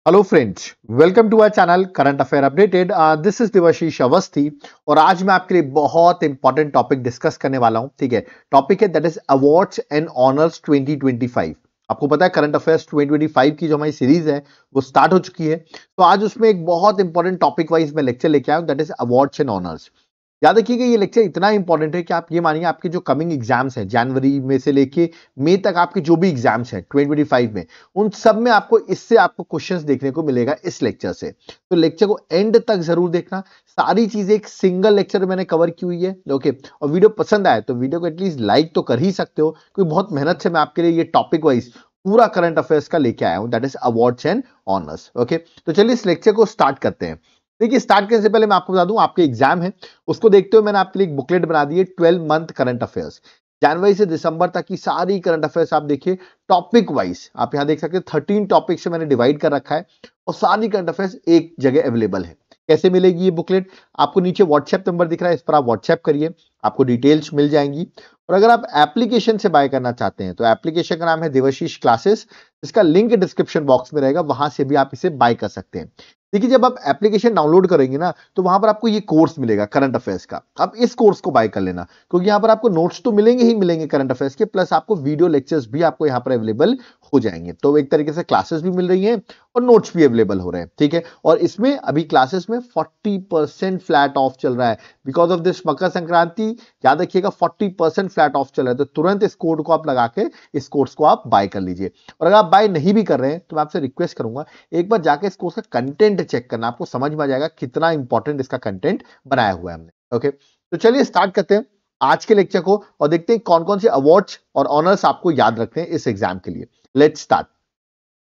Hello friends, welcome to our channel current affair updated. This is Devashish Awasthi और आज मैं आपके लिए बहुत इंपॉर्टेंट टॉपिक डिस्कस करने वाला हूं। ठीक है, टॉपिक है that is awards and honours 2025। आपको पता है करंट अफेयर्स 2025 की जो हमारी सीरीज है वो स्टार्ट हो चुकी है। तो आज उसमें एक बहुत इंपॉर्टेंट टॉपिक वाइज मैं लेक्चर लेके आया हूं, that is awards and honours. याद रखिएगा ये लेक्चर इतना इंपॉर्टेंट है कि आप ये मानिए आपके जो कमिंग एग्जाम्स हैं जनवरी में से लेके मई तक, आपके जो भी एग्जाम्स हैं 2025 में, उन सब में आपको इससे आपको क्वेश्चंस देखने को मिलेगा इस लेक्चर से। तो लेक्चर को एंड तक जरूर देखना, सारी चीजें एक सिंगल लेक्चर में मैंने कवर की हुई है। ओके, और वीडियो पसंद आए तो वीडियो को एटलीस्ट लाइक तो कर ही सकते हो, क्योंकि बहुत मेहनत से मैं आपके लिए ये टॉपिक वाइज पूरा करंट अफेयर्स का लेके आया हूं, that is awards and honours. Okay, तो चलिए इस लेक्चर को स्टार्ट करते हैं। देखिए, स्टार्ट करने से पहले मैं आपको बता दूं, आपके एग्जाम है उसको देखते हुए मैंने आपके लिए एक बुकलेट बना दी है, 12 मंथ करंट अफेयर्स, जनवरी से दिसंबर तक की सारी करंट अफेयर्स आप देखिए टॉपिक वाइज। आप यहां देख सकते हैं 13 टॉपिक से मैंने डिवाइड कर रखा है और सारी करंट अफेयर्स एक जगह अवेलेबल है। कैसे मिलेगी ये बुकलेट? आपको नीचे व्हाट्सएप नंबर दिख रहा है, इस पर आप व्हाट्सएप करिए, आपको डिटेल्स मिल जाएंगी। और अगर आप एप्लीकेशन से बाय करना चाहते हैं तो एप्लीकेशन का नाम है देवाशीष क्लासेस, इसका लिंक डिस्क्रिप्शन बॉक्स में रहेगा, वहां से भी आप इसे बाय कर सकते हैं। देखिए, जब आप एप्लीकेशन डाउनलोड करेंगे ना तो वहां पर आपको ये कोर्स मिलेगा करंट अफेयर्स का। आप इस कोर्स को बाय कर लेना, क्योंकि यहाँ पर आपको नोट्स तो मिलेंगे ही मिलेंगे करंट अफेयर्स के, प्लस आपको वीडियो लेक्चर्स भी आपको यहाँ पर अवेलेबल हो जाएंगे। तो एक तरीके से क्लासेस भी मिल रही हैं और नोट्स भी अवेलेबल हो रहे हैं। ठीक है, और इसमें अभी क्लासेस में 40% फ्लैट ऑफ चल रहा है because of this Makar Sankranti. याद रखिएगा 40% फ्लैट ऑफ चल रहा है, तो तुरंत इस कोड को आप लगा के इस कोर्स को आप बाय कर लीजिए। और अगर आप बाय नहीं भी कर रहे हैं तो मैं आपसे रिक्वेस्ट करूंगा एक बार जाके इस कोर्स का कंटेंट चेक करना, आपको समझ में आ जाएगा कितना इंपॉर्टेंट इसका कंटेंट बनाया हुआ है हमने। ओके, तो चलिए स्टार्ट करते हैं आज के लेक्चर को और देखते हैं कौन कौन से अवार्ड्स और ऑनर्स आपको याद रखते हैं इस एग्जाम के लिए। Let's start.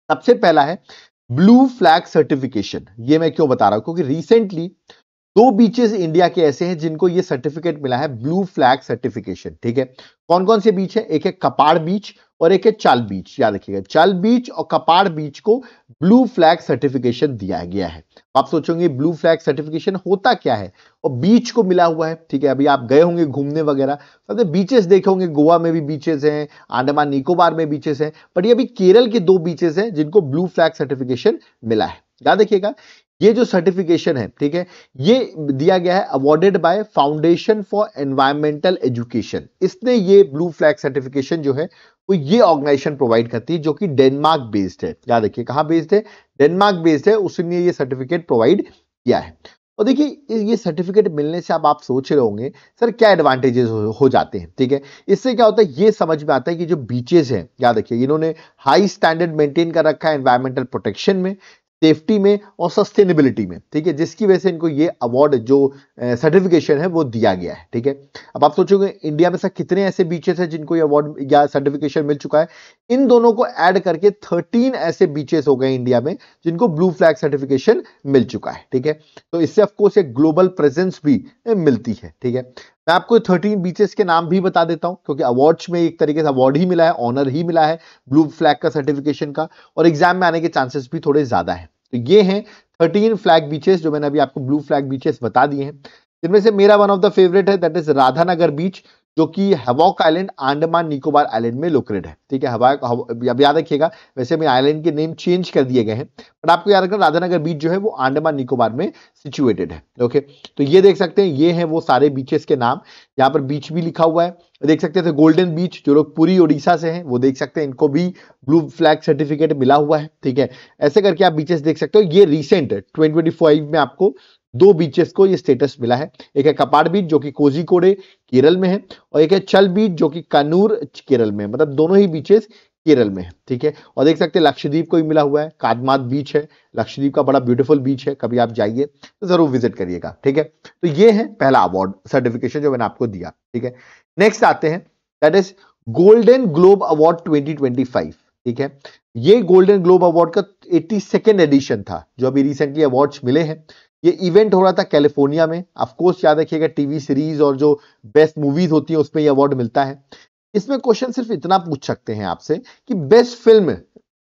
सबसे पहला है ब्लू फ्लैग सर्टिफिकेशन। ये मैं क्यों बता रहा हूं? क्योंकि रिसेंटली 2 बीचेस इंडिया के ऐसे हैं जिनको ये सर्टिफिकेट मिला है, ब्लू फ्लैग सर्टिफिकेशन। ठीक है, कौन कौन से बीच है? एक है कपाड़ बीच और एक है चल बीच। याद रखिएगा, चल बीच और कपाड़ बीच को ब्लू फ्लैग सर्टिफिकेशन दिया गया है। आप सोचोगे ब्लू फ्लैग सर्टिफिकेशन होता क्या है, और बीच को मिला हुआ है। ठीक है, अभी आप गए होंगे घूमने वगैरह, सबने बीचेस देखे होंगे, गोवा में भी बीचेस हैं, अंडमान निकोबार में बीचेस हैं, बट ये अभी केरल के 2 बीचेस हैं जिनको ब्लू फ्लैग सर्टिफिकेशन मिला है। याद रखिएगा, ये जो सर्टिफिकेशन है, ठीक है, ये दिया गया है awarded bye foundation for environmental education. इसने ये ब्लू फ्लैग सर्टिफिकेशन जो है वो ये ऑर्गेनाइजेशन प्रोवाइड करती है, जो कि डेनमार्क बेस्ड है। याद रखिए, कहां बेस्ड है? डेनमार्क बेस्ड है, उसने ये सर्टिफिकेट प्रोवाइड किया है। और देखिए, ये सर्टिफिकेट मिलने से अब आप सोच रहे होंगे सर क्या एडवांटेजेस हो जाते हैं। ठीक है, इससे क्या होता है ये समझ में आता है कि जो बीचेस हैं, याद रखिए इन्होंने हाई स्टैंडर्ड मेंटेन कर रखा है एनवायरमेंटल प्रोटेक्शन में, सेफ्टी में और सस्टेनेबिलिटी में। ठीक है, जिसकी वजह से इनको ये अवार्ड जो सर्टिफिकेशन है वो दिया गया है। ठीक है, अब आप सोचोगे इंडिया में से कितने ऐसे बीचेस हैं जिनको ये अवार्ड या सर्टिफिकेशन मिल चुका है? इन दोनों को ऐड करके 13 ऐसे बीचेस हो गए इंडिया में जिनको ब्लू फ्लैग सर्टिफिकेशन मिल चुका है। ठीक है, तो इससे ऑफकोर्स एक ग्लोबल प्रेजेंस भी मिलती है। ठीक है, मैं आपको 13 बीचेस के नाम भी बता देता हूं, क्योंकि अवार्ड्स में एक तरीके से अवार्ड ही मिला है, ऑनर ही मिला है ब्लू फ्लैग का सर्टिफिकेशन का, और एग्जाम में आने के चांसेस भी थोड़े ज्यादा है। तो ये हैं 13 फ्लैग बीचेस जो मैंने अभी आपको ब्लू फ्लैग बीचेस बता दिए हैं, जिनमें से मेरा वन ऑफ द फेवरेट है दैट इज राधानगर बीच, जो कि havoc island Andaman Nicobar island में लोकेटेड है। ठीक है, अब याद रखिएगा, वैसे में आइलैंड के नेम चेंज कर दिए गए हैं, बट आपको याद रखना राधानगर बीच जो है वो अंडमान निकोबार में सिचुएटेड है। ओके, तो ये देख सकते हैं, ये हैं वो सारे बीचेस के नाम। यहाँ पर बीच भी लिखा हुआ है, देख सकते थे गोल्डन बीच, जो लोग पूरी ओडिशा से हैं वो देख सकते हैं, इनको भी ब्लू फ्लैग सर्टिफिकेट मिला हुआ है। ठीक है, ऐसे करके आप बीचेस देख सकते हो। ये रिसेंट 2025 में आपको 2 बीचेस को ये स्टेटस मिला है। एक है कपाड़ बीच जो कि कोझिकोडे केरल में है, और एक है चल बीच जो कि कन्नूर केरल में है। मतलब दोनों ही बीचेस केरल में है। ठीक है, और देख सकते हैं लक्षद्वीप को भी मिला हुआ है, कादमात बीच है, लक्षद्वीप का बड़ा ब्यूटीफुल बीच है, कभी आप जाइए तो जरूर विजिट करिएगा। ठीक है, तो ये है पहला अवार्ड सर्टिफिकेशन जो मैंने आपको दिया। ठीक है, नेक्स्ट आते हैं, that is golden globe award 2025। ठीक है, ये गोल्डन ग्लोब अवार्ड का 82nd एडिशन था जो अभी रिसेंटली अवार्ड्स मिले हैं। ये इवेंट हो रहा था कैलिफोर्निया में। ऑफ कोर्स याद रखिएगा, टीवी सीरीज और जो बेस्ट मूवीज होती है उसमें ये अवार्ड मिलता है। इसमें क्वेश्चन सिर्फ इतना पूछ सकते हैं आपसे कि बेस्ट फिल्म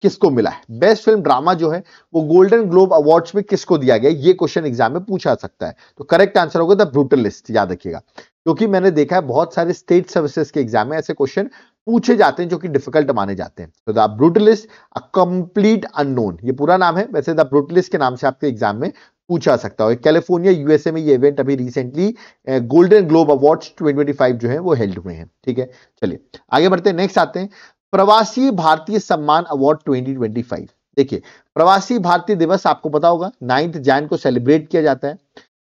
किसको मिला है, बेस्ट फिल्म ड्रामा जो है वो गोल्डन ग्लोब अवार्ड्स में किसको दिया गया, ये क्वेश्चन एग्जाम में पूछा सकता है। तो करेक्ट आंसर होगा द ब्रूटलिस्ट। याद रखिएगा, क्योंकि मैंने देखा है बहुत सारे स्टेट सर्विसेज के एग्जाम में ऐसे क्वेश्चन पूछे जाते हैं जो कि डिफिकल्ट माने जाते हैं। तो the brutalist a complete unknown, ये पूरा नाम है, वैसे द ब्रूटलिस्ट के नाम से आपके एग्जाम में पूछा सकता है। कैलिफोर्निया यूएसए में ये इवेंट अभी रिसेंटली गोल्डन ग्लोब अवार्ड्स 2025 जो है वो हेल्ड हुए हैं। ठीक है, चलिए आगे बढ़ते हैं। नेक्स्ट आते हैं प्रवासी भारतीय सम्मान अवार्ड 2025। देखिए, प्रवासी भारतीय दिवस आपको पता होगा 9 जैन को सेलिब्रेट किया जाता है।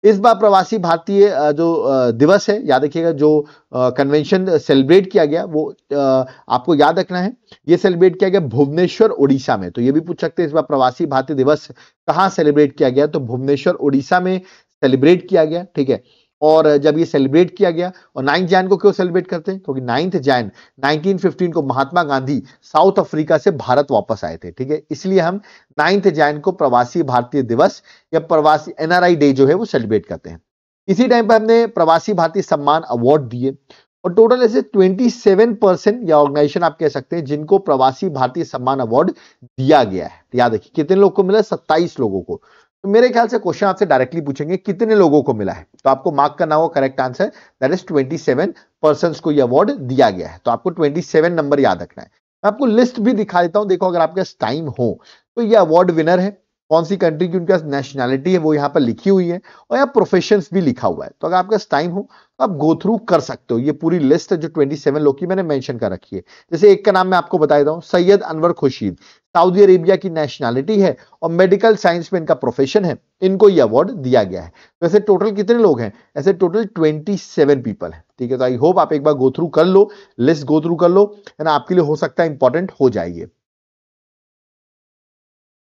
इस बार प्रवासी भारतीय जो दिवस है, याद रखिएगा, जो कन्वेंशन सेलिब्रेट किया गया वो आपको याद रखना है, ये सेलिब्रेट किया गया भुवनेश्वर उड़ीसा में। तो ये भी पूछ सकते हैं इस बार प्रवासी भारतीय दिवस कहाँ सेलिब्रेट किया गया, तो भुवनेश्वर उड़ीसा में सेलिब्रेट किया गया। ठीक है, और जब ये सेलिब्रेट किया गया, और 9 जैन को क्यों सेलिब्रेट करते हैं, क्योंकि 9 जैन 1915 को महात्मा गांधी साउथ अफ्रीका से भारत वापस आए थे। ठीक है, इसलिए हम 9 जैन को प्रवासी भारतीय दिवस या प्रवासी एनआरआई डे जो है वो सेलिब्रेट करते हैं। इसी टाइम पर हमने प्रवासी भारतीय सम्मान अवार्ड दिए, और टोटल ऐसे 27% या ऑर्गेनाइजेशन आप कह सकते हैं जिनको प्रवासी भारतीय सम्मान अवार्ड दिया गया है। याद रखिए कितने लोग को मिला, 27 लोगों को। तो मेरे ख्याल से क्वेश्चन आपसे डायरेक्टली पूछेंगे कितने लोगों को मिला है, तो आपको मार्क करना होगा correct answer, that is 27 persons को ये अवार्ड दिया गया है। तो आपको 27 नंबर याद रखना है। मैं आपको लिस्ट भी दिखा देता हूं, देखो अगर आपके पास टाइम हो तो ये अवार्ड विनर है, कौन सी कंट्री की उनके पास नेशनैलिटी है वो यहाँ पर लिखी हुई है, और यहाँ प्रोफेशंस भी लिखा हुआ है। तो अगर आपके पास टाइम हो तो आप गो थ्रू कर सकते हो। ये पूरी लिस्ट जो 27 लोग की मैंने मेंशन कर रखी है। जैसे एक का नाम मैं आपको बता देता हूँ, सैयद अनवर खुर्शीद, सऊदी अरेबिया की नेशनैलिटी है और मेडिकल साइंस में इनका प्रोफेशन है, इनको ये अवार्ड दिया गया है। तो ऐसे टोटल कितने लोग हैं, ऐसे टोटल 27 पीपल है। ठीक है, तो आई होप आप एक बार गो थ्रू कर लो, लिस्ट गो थ्रू कर लो, है ना, आपके लिए हो सकता है इंपॉर्टेंट हो जाएगी।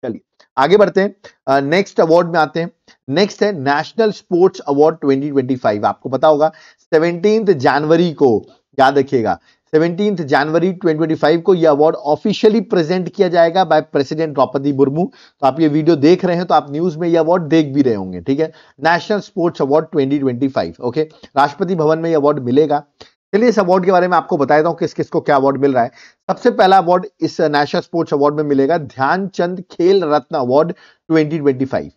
चलिए आगे बढ़ते हैं, नेक्स्ट अवार्ड में आते हैं। नेक्स्ट है नेशनल स्पोर्ट्स अवार्ड 2025। आपको पता होगा 17 जनवरी को, याद रखिएगा 17 जनवरी 2025 को यह अवार्ड ऑफिशियली प्रेजेंट किया जाएगा बाय प्रेसिडेंट द्रौपदी मुर्मू। तो आप ये वीडियो देख रहे हैं तो आप न्यूज में यह अवार्ड देख भी रहे होंगे। ठीक है, national sports award 2025, okay, Rashtrapati Bhavan में यह अवार्ड मिलेगा। चलिए इस अवार्ड के बारे में आपको बता देता हूं किस किस को क्या अवार्ड मिल रहा है। सबसे पहला अवार्ड इस नेशनल स्पोर्ट्स अवार्ड में मिलेगा ध्यानचंद खेल रत्न अवार्ड 2025।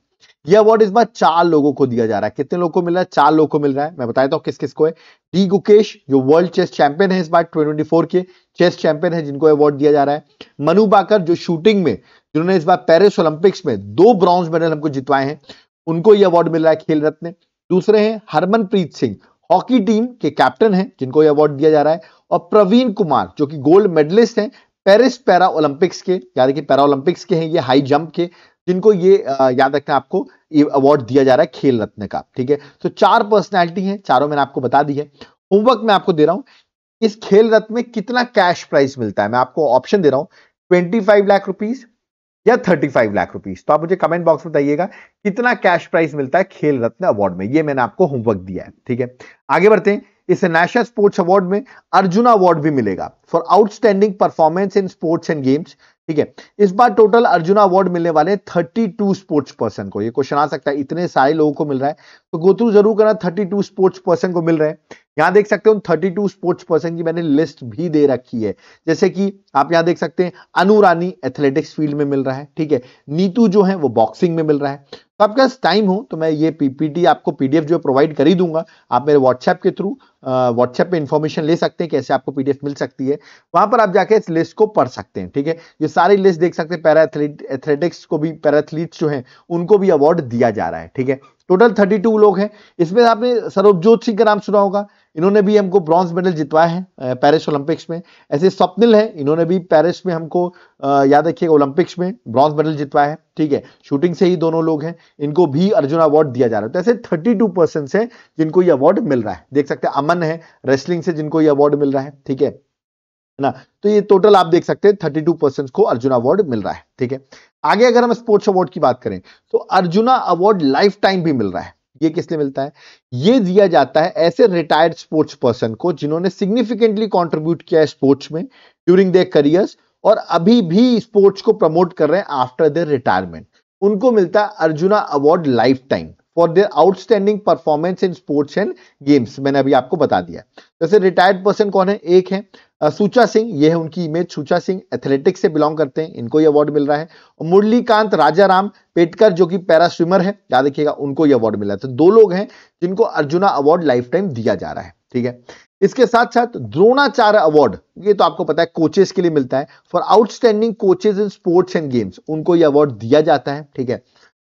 यह अवार्ड इस बार 4 लोगों को दिया जा रहा है। कितने लोगों को मिल रहा है, 4 लोगों को मिल रहा है। मैं बता देता हूं किस किस को है। डी गुकेश जो वर्ल्ड चेस चैंपियन है इस बार 2024 के चेस चैंपियन है, जिनको अवार्ड दिया जा रहा है। मनु बाकर जो शूटिंग में, जिन्होंने इस बार पेरिस ओलंपिक्स में 2 ब्रॉन्ज मेडल हमको जितवाए हैं, उनको यह अवार्ड मिल रहा है खेल रत्न। दूसरे हैं हरमनप्रीत सिंह, हॉकी टीम के कैप्टन हैं, जिनको यह अवार्ड दिया जा रहा है। और प्रवीण कुमार जो कि गोल्ड मेडलिस्ट हैं पेरिस पैरा ओलंपिक्स के, याद रखिए पैरा ओलंपिक्स के हैं ये, हाई जंप के, जिनको ये याद रखना आपको ये अवार्ड दिया जा रहा है खेल रत्न का। ठीक है, तो 4 पर्सनैलिटी हैं, चारों मैंने आपको बता दी है। होमवर्क मैं आपको दे रहा हूं, इस खेल रत्न में कितना कैश प्राइस मिलता है, मैं आपको ऑप्शन दे रहा हूं 25 लाख रुपीज या 35 लाख रुपीज। तो आप मुझे कमेंट बॉक्स में बताइएगा कितना कैश प्राइस मिलता है खेल रत्न अवार्ड में, ये मैंने आपको होमवर्क दिया है। ठीक है, आगे बढ़ते हैं। इस नेशनल स्पोर्ट्स अवार्ड में अर्जुना अवार्ड भी मिलेगा for outstanding performance in sports and games. ठीक है, इस बार टोटल अर्जुना अवार्ड मिलने वाले 32 स्पोर्ट्स पर्सन को। ये क्वेश्चन आ सकता है इतने सारे लोगों को मिल रहा है, तो गो थ्रू जरूर करना, 32 स्पोर्ट्स पर्सन को मिल रहे हैं। यहां देख सकते हो 32 स्पोर्ट्स पर्सन की मैंने लिस्ट भी दे रखी है, जैसे कि आप यहां देख सकते हैं अनु रानी एथलेटिक्स फील्ड में मिल रहा है। ठीक है, नीतू जो है वो बॉक्सिंग में मिल रहा है। तो आपके पास टाइम हो तो मैं ये पीपीटी आपको पीडीएफ जो प्रोवाइड कर ही दूंगा, आप मेरे व्हाट्सएप के थ्रू व्हाट्सएप पे इंफॉर्मेशन ले सकते हैं कैसे आपको पीडीएफ मिल सकती है, वहां पर आप जाके इस लिस्ट को पढ़ सकते हैं। ठीक है, ये सारी लिस्ट देख सकते हैं। पैरा एथलेटिक्स को भी, पैरा एथलीट्स जो हैं उनको भी अवार्ड दिया जा रहा है। ठीक है, टोटल 32 लोग हैं। इसमें आपने सरबजोत सिंह का नाम सुना होगा, इन्होंने भी हमको ब्रॉन्ज मेडल जितवाया है पेरिस ओलंपिक्स में। ऐसे स्वप्निल है, इन्होंने भी पेरिस में हमको याद रखिएगा ओलंपिक्स में ब्रॉन्ज मेडल जितवाया है। ठीक है, शूटिंग से ही दोनों लोग हैं, इनको भी अर्जुन अवार्ड दिया जा रहा है। तो ऐसे 32 पर्सन है जिनको ये अवार्ड मिल रहा है। देख सकते हैं अमन है रेसलिंग से, जिनको ये अवार्ड मिल रहा है। ठीक है ना, तो ये टोटल आप देख सकते हैं 32 पर्सन को अर्जुन अवार्ड मिल रहा है। ठीक है, आगे अगर हम स्पोर्ट्स अवार्ड की बात करें तो अर्जुना अवार्ड लाइफ टाइम भी मिल रहा है। ये किस लिए मिलता है, ये दिया जाता है ऐसे रिटायर्ड स्पोर्ट्स पर्सन को जिन्होंने सिग्निफिकेंटली कंट्रीब्यूट किया है स्पोर्ट्स में ड्यूरिंग देयर करियर्स और अभी भी स्पोर्ट्स को प्रमोट कर रहे हैं आफ्टर देयर रिटायरमेंट। उनको मिलता है arjuna award life time for their outstanding performance in sports and games. मैंने अभी आपको बता दिया। जैसे रिटायर्ड पर्सन कौन है, एक है सुचा सिंह, ये है उनकी इमेज। सुचा सिंह एथलेटिक्स से बिलोंग करते हैं, इनको ये अवार्ड मिल रहा है। और मुरलीकांत राजाराम पेटकर जो कि पैरा स्विमर है, याद रखिएगा, उनको ये अवार्ड मिला है। तो 2 लोग हैं जिनको अर्जुना अवार्ड लाइफ टाइम दिया जा रहा है। ठीक है। इसके साथ साथ द्रोणाचार्य अवार्ड, ये तो आपको पता है कोचेस के लिए मिलता है, for outstanding coaches in sports and games, उनको ये अवार्ड दिया जाता है। ठीक है,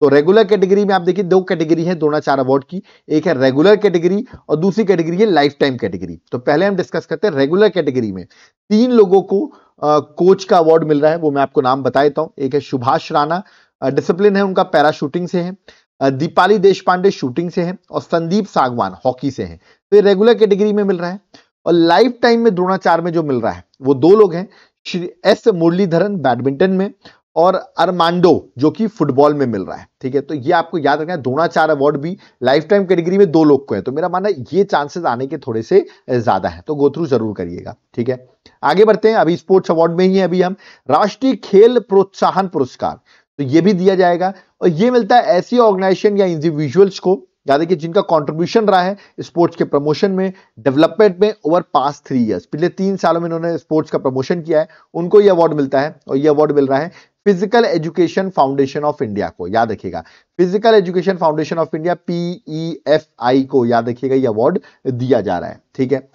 तो रेगुलर कैटेगरी में आप देखिए दो कैटेगरी है द्रोणाचार्य अवार्ड की, एक है रेगुलर कैटेगरी और दूसरी कैटेगरी है लाइफ टाइम कैटेगरी। तो पहले हम डिस्कस करते हैं रेगुलर कैटेगरी में 3 लोगों को कोच का अवार्ड मिल रहा है, वो मैं आपको नाम बता देता हूं। एक है सुभाष राणा, डिसिप्लिन है उनका पैरा शूटिंग से है, दीपाली देशपांडे शूटिंग से है और संदीप सागवान हॉकी से है। तो ये रेगुलर कैटेगरी में मिल रहा है। और लाइफ टाइम में द्रोणाचार्य में जो मिल रहा है वो 2 लोग हैं, श्री एस मुरलीधरन बैडमिंटन में और अरमांडो जो कि फुटबॉल में मिल रहा है। ठीक है, तो ये आपको याद रखना है, द्रोणाचार्य अवार्ड भी लाइफ टाइम कैटेगरी में 2 लोग को है। तो मेरा मानना है ये चांसेस आने के थोड़े से ज्यादा है, तो गो थ्रू जरूर करिएगा। ठीक है, आगे बढ़ते हैं। अभी स्पोर्ट्स अवार्ड में ही है, अभी हम राष्ट्रीय खेल प्रोत्साहन पुरस्कार, तो ये भी दिया जाएगा और ये मिलता है ऐसी ऑर्गेनाइजेशन या इंडिविजुअल्स को, याद रखिए, जिनका कंट्रीब्यूशन रहा है स्पोर्ट्स के प्रमोशन में, डेवलपमेंट में ओवर पास्ट 3 इयर्स, पिछले 3 सालों में इन्होंने स्पोर्ट्स का प्रमोशन किया है, उनको ये अवार्ड मिलता है। और ये अवार्ड मिल रहा है physical education foundation of India को, याद रखिएगा, physical education foundation of India PEFI को, याद रखिएगा, ये अवार्ड दिया जा रहा है। ठीक है,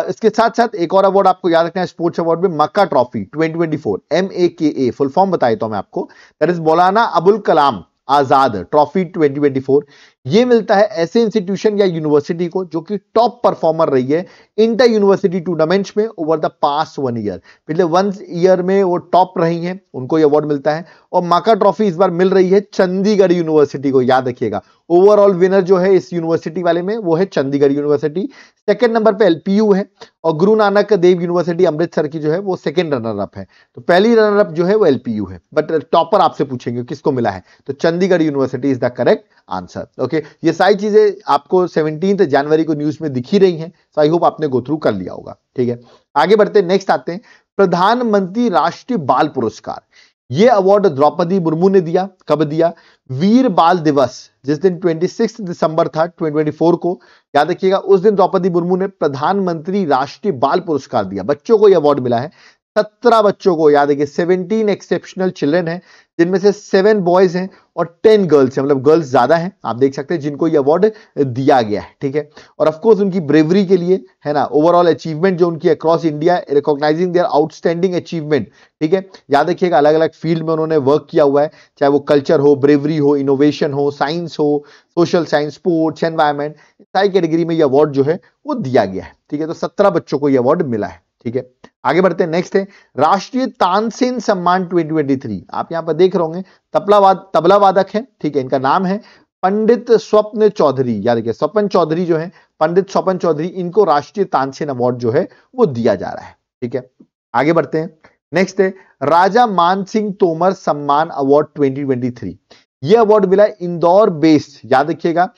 इसके साथ साथ एक और अवार्ड आपको याद रखना है स्पोर्ट्स अवार्ड में, मक्का ट्रॉफी 2024, MAKA, फुल फॉर्म बताया तो मैं आपको, that is Maulana Abul Kalam Azad trophy 2024। ये मिलता है ऐसे इंस्टीट्यूशन या यूनिवर्सिटी को जो कि टॉप परफॉर्मर रही है इंटर यूनिवर्सिटी टूर्नामेंट्स में ओवर द पास्ट 1 ईयर, पिछले 1 ईयर में वो टॉप रही हैं, उनको ये अवार्ड मिलता है। और माका ट्रॉफी इस बार मिल रही है चंडीगढ़ यूनिवर्सिटी को, याद रखिएगा, ओवरऑल विनर जो है इस यूनिवर्सिटी वाले में वो है चंडीगढ़ यूनिवर्सिटी। सेकंड नंबर पे LPU है और गुरु नानक देव यूनिवर्सिटी अमृतसर की जो है वो सेकंड रनर अप है। तो पहली रनर अप जो है वो LPU है, बट टॉपर आपसे पूछेंगे किसको मिला है, तो Chandigarh university is the correct answer. Okay, ये सारी चीजें आपको 17 जनवरी को न्यूज में दिखी रही हैं, सो आई होप आपने गो थ्रू कर लिया होगा। ठीक है, आगे बढ़ते हैं, नेक्स्ट आते हैं प्रधानमंत्री राष्ट्रीय बाल पुरस्कार। ये अवार्ड द्रौपदी मुर्मू ने दिया। कब दिया? वीर बाल दिवस, जिस दिन 26 दिसंबर था 2024 को, याद रखिएगा, उस दिन द्रौपदी मुर्मू ने प्रधानमंत्री राष्ट्रीय बाल पुरस्कार दिया। बच्चों को यह अवार्ड मिला है, 17 बच्चों को, याद रखिए 17 एक्सेप्शनल चिल्ड्रन हैं, जिनमें से 7 बॉयज हैं और 10 गर्ल्स हैं, मतलब गर्ल्स ज्यादा हैं, आप देख सकते हैं, जिनको ये अवार्ड दिया गया है। ठीक है, और ऑफ कोर्स उनकी ब्रेवरी के लिए, है ना, ओवरऑल अचीवमेंट जो उनकी across India, recognising their outstanding achievement. ठीक है, याद रखिएगा, अलग अलग फील्ड में उन्होंने वर्क किया हुआ है, चाहे वो कल्चर हो, ब्रेवरी हो, इनोवेशन हो, साइंस हो, सोशल साइंस, स्पोर्ट्स, एनवायरमेंट, सारी कैटेगरी में ये अवार्ड जो है वो दिया गया है। ठीक है, तो 17 बच्चों को ये अवार्ड मिला है। ठीक है, आगे बढ़ते हैं, नेक्स्ट है राष्ट्रीय तानसेन सम्मान 2023। आप यहां पर देख रहे होंगे तबला वादक है। ठीक है, इनका नाम है पंडित स्वप्न चौधरी, याद रखिए, स्वपन चौधरी जो है, पंडित स्वपन चौधरी, इनको राष्ट्रीय तानसेन अवार्ड जो है वो दिया जा रहा है। ठीक है, आगे बढ़ते हैं, नेक्स्ट है राजा मान सिंह तोमर सम्मान अवार्ड 2023। यह अवार्ड मिला इंदौर बेस्ड, याद रखिएगा,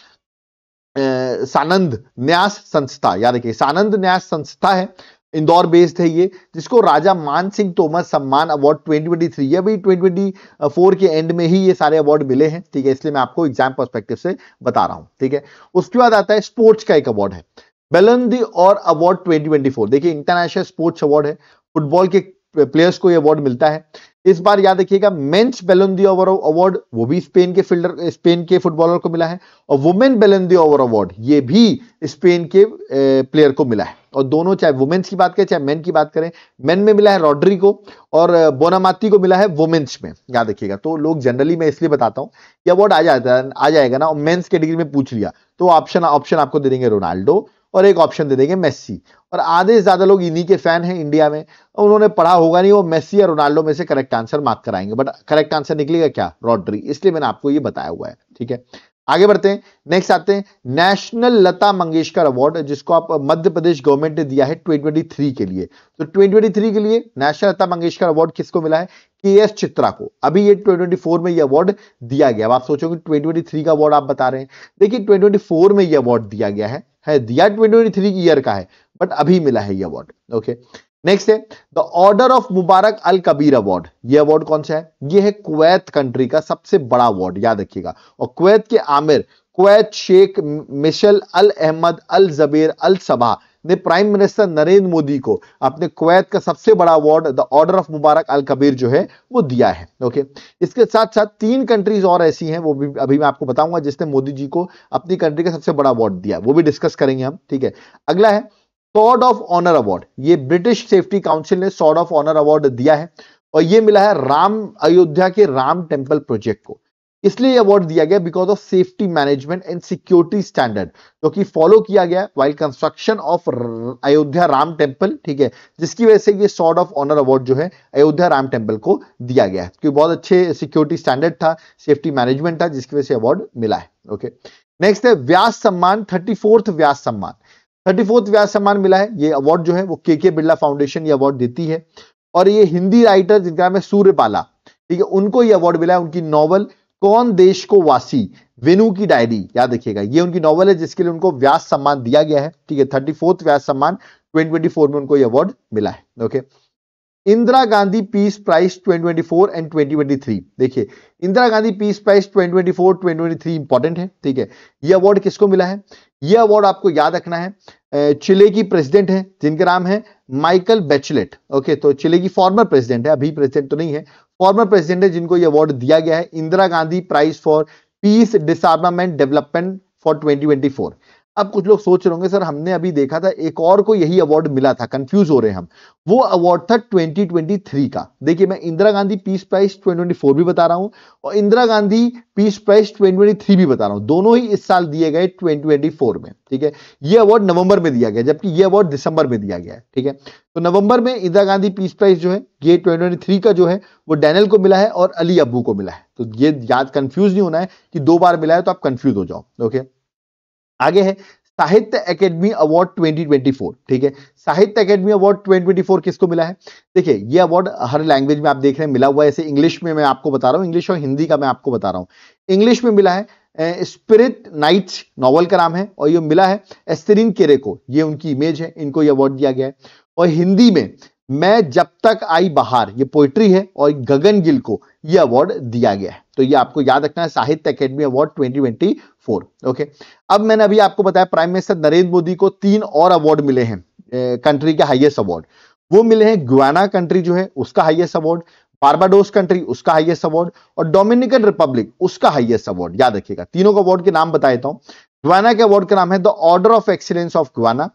सानंद न्यास संस्था, याद रखिए, सानंद न्यास संस्था है, इंदौर बेस्ड है ये, जिसको राजा मान सिंह तोमर सम्मान अवार्ड 2023, ये भी 2024 के एंड में ही ये सारे अवार्ड मिले हैं। ठीक है, इसलिए मैं आपको एग्जाम पर्सपेक्टिव से बता रहा हूं। ठीक है, उसके बाद आता है स्पोर्ट्स का एक अवार्ड है, बैलन d'Or अवार्ड 2024। देखिए, इंटरनेशनल स्पोर्ट्स अवार्ड है, फुटबॉल के प्लेयर्स को ये अवार्ड मिलता है। इस बार याद रखिएगा, मेंस बैलन d'Or अवार्ड वो भी स्पेन के फुटबॉलर को मिला है, और वुमेन बैलन d'Or अवार्ड ये भी स्पेन के प्लेयर को मिला है। और दोनों, चाहे वुमेन्स की बात करें चाहे मेन की बात करें, मेन में मिला है रॉड्री को और बोनामाती को मिला है वुमेन्स में, याद रखिएगा। तो लोग जनरली, मैं इसलिए बताता हूं, ये अवार्ड आ जाएगा ना, और मेंस कैटेगरी में पूछ लिया तो ऑप्शन आपको दे देंगे रोनाल्डो और एक ऑप्शन दे देंगे मेस्सी, और आधे से ज्यादा लोग इन्हीं के फैन हैं इंडिया में, उन्होंने पढ़ा होगा नहीं, वो मेस्सी या रोनाल्डो में से करेक्ट आंसर मार्क कराएंगे, बट करेक्ट आंसर निकलेगा क्या? रॉड्री, इसलिए मैंने आपको ये बताया हुआ है। ठीक है, आगे बढ़ते हैं, नेक्स्ट आते हैं नेशनल लता मंगेशकर अवार्ड, जिसको आप मध्य प्रदेश गवर्नमेंट ने दिया है 2023 के लिए। तो 2023 के लिए नेशनल लता मंगेशकर अवार्ड किसको मिला है? KS चित्रा को। अभी ये 2024 में ये अवार्ड दिया गया। अब आप सोचोगे 2023 का अवार्ड आप बता रहे हैं, देखिए 2024 में ये अवार्ड दिया गया है दिया 2023 ईयर का है, बट अभी मिला है ये अवार्ड। ओके, नेक्स्ट है the order of Mubarak Al Kabeer award. ये अवार्ड कौन सा है? ये है कुवैत कंट्री का सबसे बड़ा अवार्ड, याद रखिएगा, और कुवैत के आमिर कुवैत शेख मिशल अल अहमद अल जबेर अल सबा, ने प्राइम मिनिस्टर नरेंद्र मोदी को अपने कुवैत का सबसे बड़ा award the order of Mubarak Al Kabir जो है वो दिया है। ओके, इसके साथ साथ 3 कंट्रीज और ऐसी हैं, वो भी अभी मैं आपको बताऊंगा, जिसने मोदी जी को अपनी कंट्री का सबसे बड़ा अवार्ड दिया, वो भी डिस्कस करेंगे हम। ठीक है, अगला है सॉर्ड ऑफ ऑनर अवार्ड। ये ब्रिटिश सेफ्टी काउंसिल ने सॉर्ड ऑफ ऑनर अवार्ड दिया है और ये मिला है अयोध्या के राम टेम्पल प्रोजेक्ट को। इसलिए ये अवार्ड दिया गया because of safety management and security standard जो कि फॉलो किया गया while construction of Ayodhya Ram temple. ठीक है, जिसकी वजह से ये सॉर्ड ऑफ ऑनर अवार्ड जो है अयोध्या राम टेम्पल को दिया गया है, क्योंकि बहुत अच्छे सिक्योरिटी स्टैंडर्ड था, सेफ्टी मैनेजमेंट था, जिसकी वजह से अवार्ड मिला है। ओके, नेक्स्ट है व्यास सम्मान, 34th व्यास सम्मान। 34th व्यास सम्मान मिला है। ये अवार्ड जो है वो के बिरला फाउंडेशन ये अवार्ड देती है और ये हिंदी राइटर जिनका नाम है सूर्यबाला, ठीक है, उनको ये अवार्ड मिला है उनकी नॉवल कौन देश को वासी, वेणु की डायरी, याद रखिएगा, ये उनकी नॉवल है जिसके लिए उनको व्यास सम्मान दिया गया है। ठीक है, 34th व्यास सम्मान 2024 में उनको ये अवार्ड मिला है। Okay, Indira Gandhi peace prize 2024 and 2023। देखिए, Indira Gandhi peace prize 2024 2023 important है। ठीक है, ये अवार्ड किसको मिला है? ये अवार्ड आपको याद रखना है, चिले की प्रेसिडेंट है जिनका नाम है माइकल बैचलेट। ओके, तो चिले की फॉर्मर प्रेसिडेंट है, अभी प्रेसिडेंट तो नहीं है, फॉर्मर प्रेसिडेंट है, जिनको ये अवार्ड दिया गया है, Indira Gandhi prize for peace disarmament development for 2024। अब कुछ लोग सोच रहे होंगे सर हमने अभी देखा था एक और को यही अवार्ड मिला था, कंफ्यूज हो रहे हैं हम, वो अवार्ड था 2023 का। देखिए, मैं इंदिरा गांधी पीस प्राइज 2024 भी बता रहा हूं और इंदिरा गांधी पीस प्राइज 2023 भी बता रहा हूं, दोनों ही इस साल दिए गए 2024 में। ठीक है, ये अवार्ड नवंबर में दिया गया जबकि ये अवार्ड दिसंबर में दिया गया है। ठीक है, तो नवंबर में इंदिरा गांधी पीस प्राइज जो है ये 2023 का जो है वो डैनियल को मिला है और अली अब्बू को मिला है। तो ये याद कंफ्यूज नहीं होना है कि 2 बार मिला है तो आप कंफ्यूज हो जाओ। ओके, आगे है साहित्य अकेडमी अवार्ड 2024। ठीक है, साहित्य अकेडमी अवार्ड 2024 किसको मिला है? देखिए, ये अवार्ड हर लैंग्वेज में आप देख रहे हैं मिला हुआ है, ऐसे इंग्लिश में मैं आपको बता रहा हूं, इंग्लिश और हिंदी का मैं आपको बता रहा हूं। इंग्लिश में मिला है स्पिरिट नाइट्स, नॉवल का नाम है, और ये मिला है एस्टेरिन केरे को, ये उनकी इमेज है, इनको ये अवार्ड दिया गया है। और हिंदी में मैं जब तक आई बहार, ये पोइट्री है, और गगन गिल को ये अवार्ड दिया गया है। तो ये आपको याद रखना है, साहित्य अकेडमी अवार्ड 2024। ओके, अब मैंने अभी आपको बताया प्राइम मिनिस्टर नरेंद्र मोदी को 3 और अवार्ड मिले हैं कंट्री के हाईएस्ट अवार्ड। वो मिले हैं गुयाना कंट्री जो है उसका हाईएस्ट अवार्ड, बारबाडोस कंट्री उसका हाईएस्ट अवार्ड, और डोमिनिकन रिपब्लिक उसका हाईएस्ट अवार्ड। याद रखिएगा, तीनों का अवार्ड के नाम बता देता हूं। गुयाना के अवार्ड का नाम है the order of excellence of Guyana,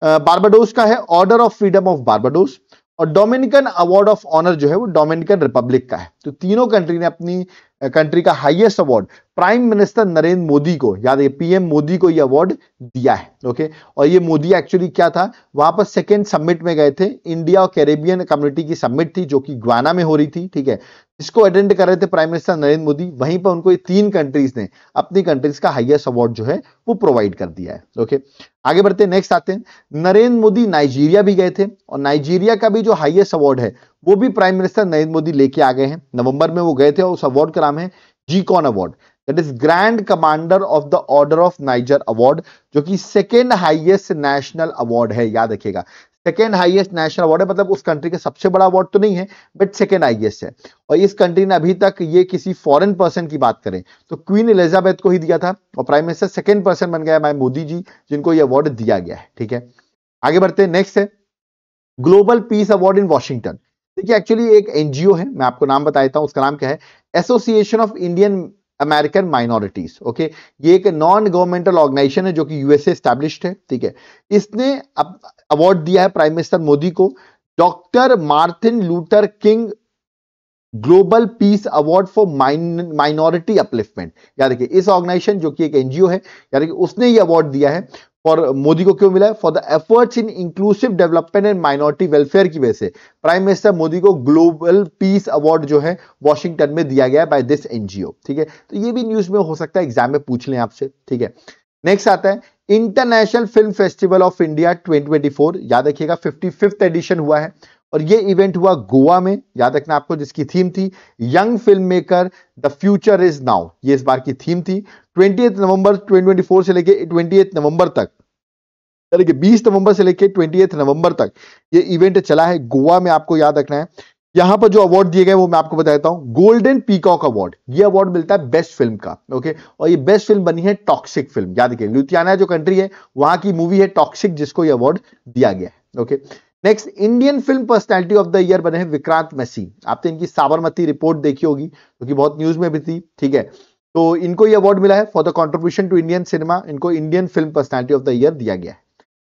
Barbados का है order of freedom of Barbados, और डोमिनिकन अवार्ड ऑफ ऑनर जो है वो डोमिनिकन रिपब्लिक का है। तो तीनों कंट्री ने अपनी कंट्री का highest award prime minister Narendra Modi को, याद है पीएम मोदी को ये अवार्ड दिया है। ओके, और ये मोदी एक्चुअली क्या था, वहां पर सेकेंड समिट में गए थे, इंडिया और कैरेबियन कम्युनिटी की समिट थी जो कि गुयाना में हो रही थी। ठीक है, इसको अटेंड कर रहे थे प्राइम मिनिस्टर नरेंद्र मोदी, वहीं पर उनको ये 3 कंट्रीज ने अपनी कंट्रीज का हाईएस्ट अवार्ड जो है वो प्रोवाइड कर दिया है। ओके, आगे बढ़ते हैं, नेक्स्ट आते हैं, नरेंद्र मोदी नाइजीरिया भी गए थे और नाइजीरिया का भी जो हाईएस्ट अवार्ड है वो भी प्राइम मिनिस्टर नरेंद्र मोदी लेके आ गए हैं। नवंबर में वो गए थे और उस अवार्ड का नाम है GCON award, that is grand commander of the order of Niger award, जो कि सेकेंड हाईएस्ट नेशनल अवार्ड है। याद रखिएगा, सेकेंड हाईएस्ट नेशनल अवार्ड है, मतलब उस कंट्री का सबसे बड़ा अवार्ड तो नहीं है बट सेकेंड हाईएस्ट है। और इस कंट्री ने अभी तक ये किसी फॉरेन पर्सन की बात करें तो क्वीन एलिजाबेथ को ही दिया था और प्राइम मिनिस्टर सेकेंड पर्सन बन गया मोदी जी, जिनको ये अवार्ड दिया गया है। ठीक है, आगे बढ़ते हैं, नेक्स्ट है global peace award in Washington. देखिए, एक्चुअली एक एनजीओ है, मैं आपको नाम बता देता हूं, उसका नाम क्या है, association of Indian American minorities. Okay, ये एक नॉन गवर्नमेंटल ऑर्गेनाइजेशन है जो कि यूएसए एस्टैब्लिश्ड है। ठीक है, इसने अवार्ड दिया है प्राइम मिनिस्टर मोदी को doctor Martin Luther king global peace award for minority upliftment. याद रखिए, इस ऑर्गेनाइजेशन जो कि एक एनजीओ है, याद रखिए, उसने ये अवार्ड दिया है फॉर मोदी को। क्यों मिला है? For the efforts in inclusive development and minority welfare की वजह से प्राइम मिनिस्टर मोदी को ग्लोबल पीस अवार्ड जो है वॉशिंगटन में दिया गया है बाय दिस एनजीओ। ठीक है, तो ये भी न्यूज में हो सकता है एग्जाम में पूछ लें आपसे। ठीक है, नेक्स्ट आता है international film festival of India 2024। याद रखिएगा, 55th एडिशन हुआ है और ये इवेंट हुआ गोवा में, याद रखना आपको, जिसकी थीम थी young film maker the future is now. ये इस बार की थीम थी। 20 नवंबर 2024 से लेके 28 नवंबर तक, यानी कि 20 नवंबर से लेके 28 नवंबर तक ये इवेंट चला है गोवा में। आपको याद रखना है यहां पर जो अवार्ड दिए गए वो मैं आपको बताता हूं। गोल्डन पीकॉक अवार्ड, ये अवार्ड मिलता है बेस्ट फिल्म का, ओके। और ये बेस्ट फिल्म बनी है टॉक्सिक फिल्म, याद रखिए लुधियाना जो कंट्री है वहां की मूवी है टॉक्सिक, जिसको ये अवार्ड दिया गया है, okay. Next, Indian film personality of the year बने हैं विक्रांत मैसी। आपने इनकी साबरमती रिपोर्ट देखी होगी जो कि बहुत न्यूज में भी थी, ठीक है। तो इनको ये अवार्ड मिला है for the contribution to Indian cinema, इनको Indian film personality of the year दिया गया है।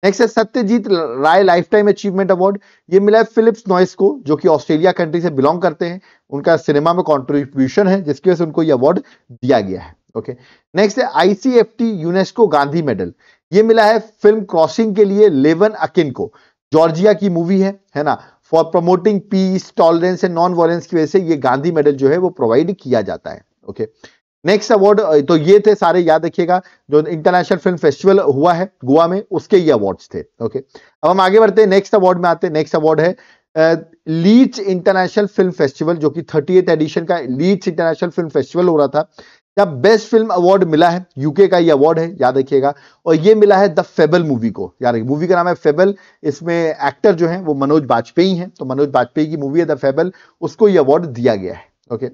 नेक्स्ट है Satyajit Ray lifetime achievement award, ये मिला है फिलिप्स नॉइस को जो कि ऑस्ट्रेलिया कंट्री से बिलोंग करते हैं, उनका सिनेमा में कंट्रीब्यूशन है जिसकी वजह से उनको ये अवार्ड दिया गया है, ओके। नेक्स्ट है आईसीएफटी यूनेस्को गांधी मेडल, ये मिला है फिल्म क्रॉसिंग के लिए लेवन अकिन को, जॉर्जिया की मूवी है ना, for promoting peace tolerance and non violence की वजह से ये गांधी मेडल जो है वो प्रोवाइड किया जाता है, ओके। नेक्स्ट अवार्ड, तो ये थे सारे, याद रखिएगा जो इंटरनेशनल फिल्म फेस्टिवल हुआ है गोवा में उसके ये अवार्ड्स थे, ओके। अब हम आगे बढ़ते हैं, नेक्स्ट अवार्ड में आते हैं। नेक्स्ट अवार्ड है लीड्स इंटरनेशनल फिल्म फेस्टिवल, जो कि 30th एडिशन का लीड्स इंटरनेशनल फिल्म फेस्टिवल हो रहा था, जब बेस्ट फिल्म अवार्ड मिला है, यूके का ये अवार्ड है, याद रखिएगा। और ये मिला है द फेबल मूवी को, यार मूवी का नाम है फेबल, इसमें एक्टर जो है वो मनोज बाजपेयी हैं, तो मनोज बाजपेयी की मूवी है द फेबल, उसको ये अवार्ड दिया गया है, ओके।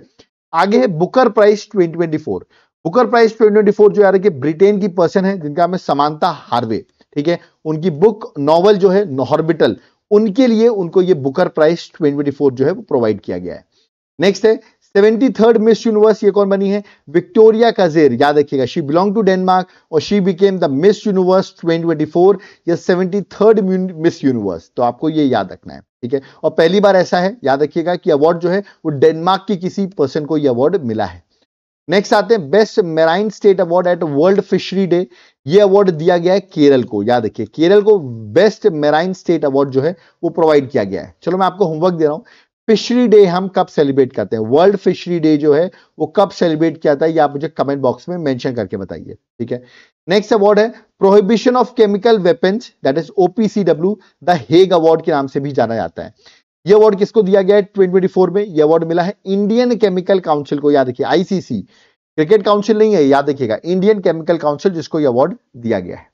आगे है बुकर प्राइज 2024। बुकर प्राइज 2024 जो यार कि ब्रिटेन की पर्सन है जिनका नाम है समांथा हार्वे, ठीक है। उनकी बुक नॉवल जो है हॉर्बिटल, उनके लिए उनको ये बुकर प्राइज 2024 जो है वो प्रोवाइड किया गया है। नेक्स्ट है 73rd मिस यूनिवर्स, ये कौन बनी है? विक्टोरिया काजेर, याद रखिएगा, शी बिलोंग टू डेनमार्क और she became the miss universe 2024, ये 73rd मिस यूनिवर्स, तो आपको ये याद रखना है, ठीक है। और पहली बार ऐसा है, याद रखिएगा, कि अवार्ड जो है वो डेनमार्क की किसी पर्सन को ये अवार्ड मिला है। नेक्स्ट आते हैं best marine state award eight world fishery day, ये अवार्ड दिया गया है केरल को, याद रखिए केरल को बेस्ट मेराइन स्टेट अवार्ड जो है वो प्रोवाइड किया गया है। चलो मैं आपको होमवर्क दे रहा हूं, फिशरी डे हम कब सेलिब्रेट करते हैं, वर्ल्ड फिशरी डे जो है वो कब सेलिब्रेट किया था, ये आप मुझे कमेंट बॉक्स में मेंशन करके बताइए, ठीक है। नेक्स्ट अवार्ड है prohibition of chemical weapons, that is OPCW, the Hague award के नाम से भी जाना जाता है। ये अवार्ड किसको दिया गया है 2024 में? ये अवार्ड मिला है इंडियन केमिकल काउंसिल को, याद रखिए आईसीसी, क्रिकेट काउंसिल नहीं है, याद रखिएगा इंडियन केमिकल काउंसिल, जिसको ये अवार्ड दिया गया है।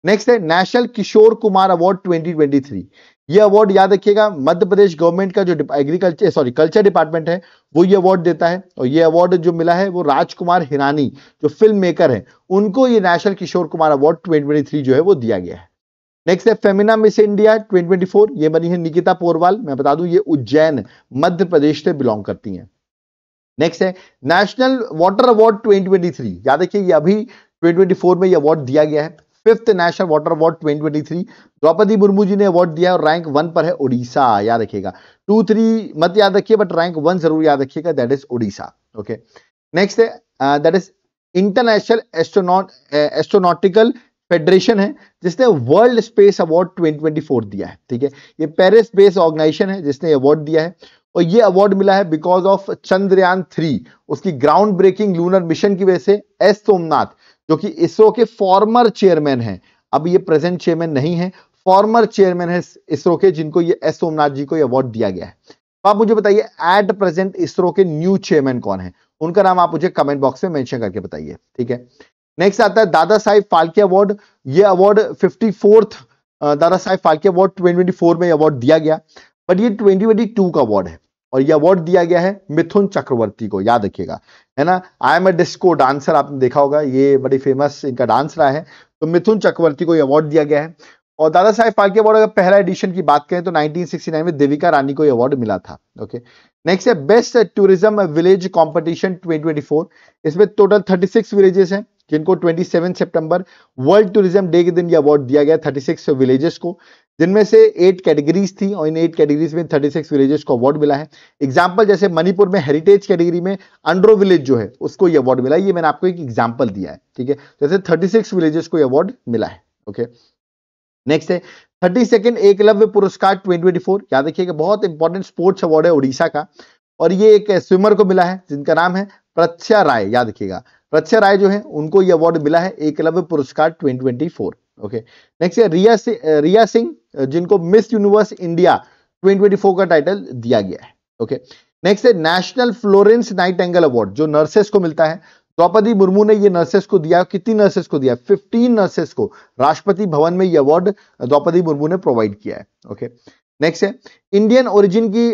नेक्स्ट है नेशनल किशोर कुमार अवार्ड 2023, ये अवार्ड याद रखिएगा मध्य प्रदेश गवर्नमेंट का जो कल्चर डिपार्टमेंट है वो ये अवार्ड देता है, और ये अवार्ड जो मिला है वो राजकुमार हिरानी जो फिल्म मेकर है उनको ये नेशनल किशोर कुमार अवार्ड 2023 जो है वो दिया गया है। नेक्स्ट है फेमिना मिस इंडिया 2024, ये बनी है निकिता पोरवाल, मैं बता दूं ये उज्जैन मध्य प्रदेश से बिलोंग करती हैं। नेक्स्ट है नेशनल वाटर अवार्ड 2023, याद रखिए ये अभी 2024 में ये अवार्ड दिया गया है, 5th national water award 2023, Droupadi Murmu ji ने अवार्ड दिया है और रैंक 1 पर है उड़ीसा, याद रखिएगा, 2, 3 मत याद रखिए बट रैंक 1 जरूर याद रखिएगा, that is Orissa, okay. Next है that is international astronautical federation है जिसने वर्ल्ड स्पेस अवार्ड 2024 दिया है, ठीक है। ये पेरिस बेस्ड ऑर्गेनाइजेशन है जिसने अवार्ड दिया है, और ये अवार्ड मिला है बिकॉज ऑफ चंद्रयान 3, उसकी ग्राउंड ब्रेकिंग लूनर मिशन की वजह से एस सोमनाथ जो कि इसरो के फॉर्मर चेयरमैन हैं, अब ये प्रेजेंट चेयरमैन नहीं है, फॉर्मर चेयरमैन है इसरो के, जिनको ये एस सोमनाथ जी को ये अवार्ड दिया गया है। तो आप मुझे बताइए एट प्रेजेंट इसरो के न्यू चेयरमैन कौन है, उनका नाम आप मुझे कमेंट बॉक्स में मेंशन करके बताइए, ठीक है। नेक्स्ट आता है दादा साहिब फाल्के अवार्ड, ये अवार्ड 54th दादा साहिब फाल्के अवार्ड 2024 में अवार्ड दिया गया, बट ये 2022 का अवार्ड है, और ये अवार्ड दिया गया है मिथुन चक्रवर्ती को, याद रखिएगा, है ना। I am a disco dancer, आपने देखा होगा, ये बड़ी फेमस इनका डांस रहा है, तो मिथुन चक्रवर्ती को ये अवार्ड दिया गया है। और दादा साहेब फाल्के अवार्ड अगर पहला एडिशन की बात करें तो 1969 में देविका रानी को ये अवार्ड मिला था, ओके। नेक्स्ट है बेस्ट टूरिज्म विलेज कॉम्पिटिशन 2024, इसमें टोटल 36 विलेजेस हैं जिनको 27 सितंबर वर्ल्ड टूरिज्म डे के दिन ये अवार्ड दिया गया 36 विलेजेस को, जिनमें से 8 कैटेगरीज थी और इन 8 कैटेगरीज में 36 विलेजेस को अवार्ड मिला है। एग्जांपल जैसे मणिपुर में हेरिटेज कैटेगरी में अंड्रो विलेज जो है उसको ये अवार्ड मिला है, ये मैंने आपको एक एग्जांपल दिया है, ठीक है। जैसे 36 विलेजेस को ये अवार्ड मिला है, ओके। नेक्स्ट है 32nd एकलव्य पुरस्कार 2024, याद रखिएगा बहुत इंपॉर्टेंट स्पोर्ट्स अवार्ड है उड़ीसा का, और ये एक स्विमर को मिला है जिनका नाम है प्रत्या राय, याद रखिएगा प्रत्या राय जो है उनको ये अवार्ड मिला है एकलव्य पुरस्कार 2024, ओके। नेक्स्ट है रिया सिंह जिनको मिस यूनिवर्स इंडिया 2024 का टाइटल दिया गया है, ओके। नेक्स्ट है नेशनल फ्लोरेंस नाइटिंगेल अवार्ड जो नर्सेस को मिलता है, द्रौपदी मुर्मू ने ये नर्सेस को दिया, कितनी नर्सेस को दिया? 15 नर्सेस को राष्ट्रपति भवन में ये अवार्ड द्रौपदी मुर्मू ने प्रोवाइड किया है, ओके। नेक्स्ट है इंडियन ओरिजिन की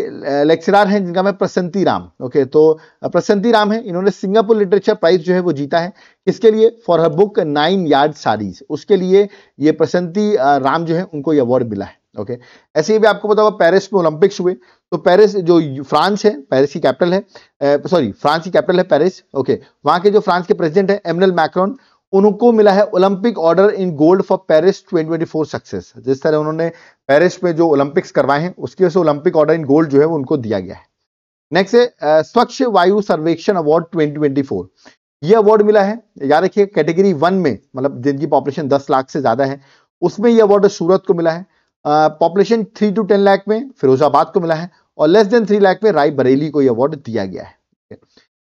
लेक्चरर हैं जिनका मैं प्रसन्ती राम। ओके, तो प्रसन्ती राम है, इन्होंने सिंगापुर लिटरेचर प्राइज जो है वो जीता है। किसके लिए? For her book 9 yard saris, उसके लिए ये प्रसन्ती राम जो है उनको ये अवार्ड मिला है। ओके, ऐसे ही भी आपको पता होगा पेरिस में ओलंपिक्स हुए, तो पेरिस जो फ्रांस है, पेरिस की कैपिटल है, फ्रांस की कैपिटल है पेरिस। ओके, वहां के जो फ्रांस के प्रेसिडेंट है एमैनुअल मैक्रोन, उनको मिला है Olympic order in gold for Paris 2024 success. जिस तरह उन्होंने पेरिस में जो ओलंपिक्स करवाए हैं उसकी वजह से ओलंपिक ऑर्डर इन गोल्ड जो है वो उनको दिया गया है। नेक्स्ट है स्वच्छ वायु सर्वेक्षण अवार्ड 2024, ये अवार्ड मिला है, याद रखिए कैटेगरी 1 में, मतलब जिनकी पॉपुलेशन 10 लाख से ज्यादा है उसमें ये अवार्ड सूरत को मिला है। पॉपुलेशन 3 to 10 लाख में फिरोजाबाद को मिला है, और लेस देन 3 लाख में रायबरेली को ये अवार्ड दिया गया है।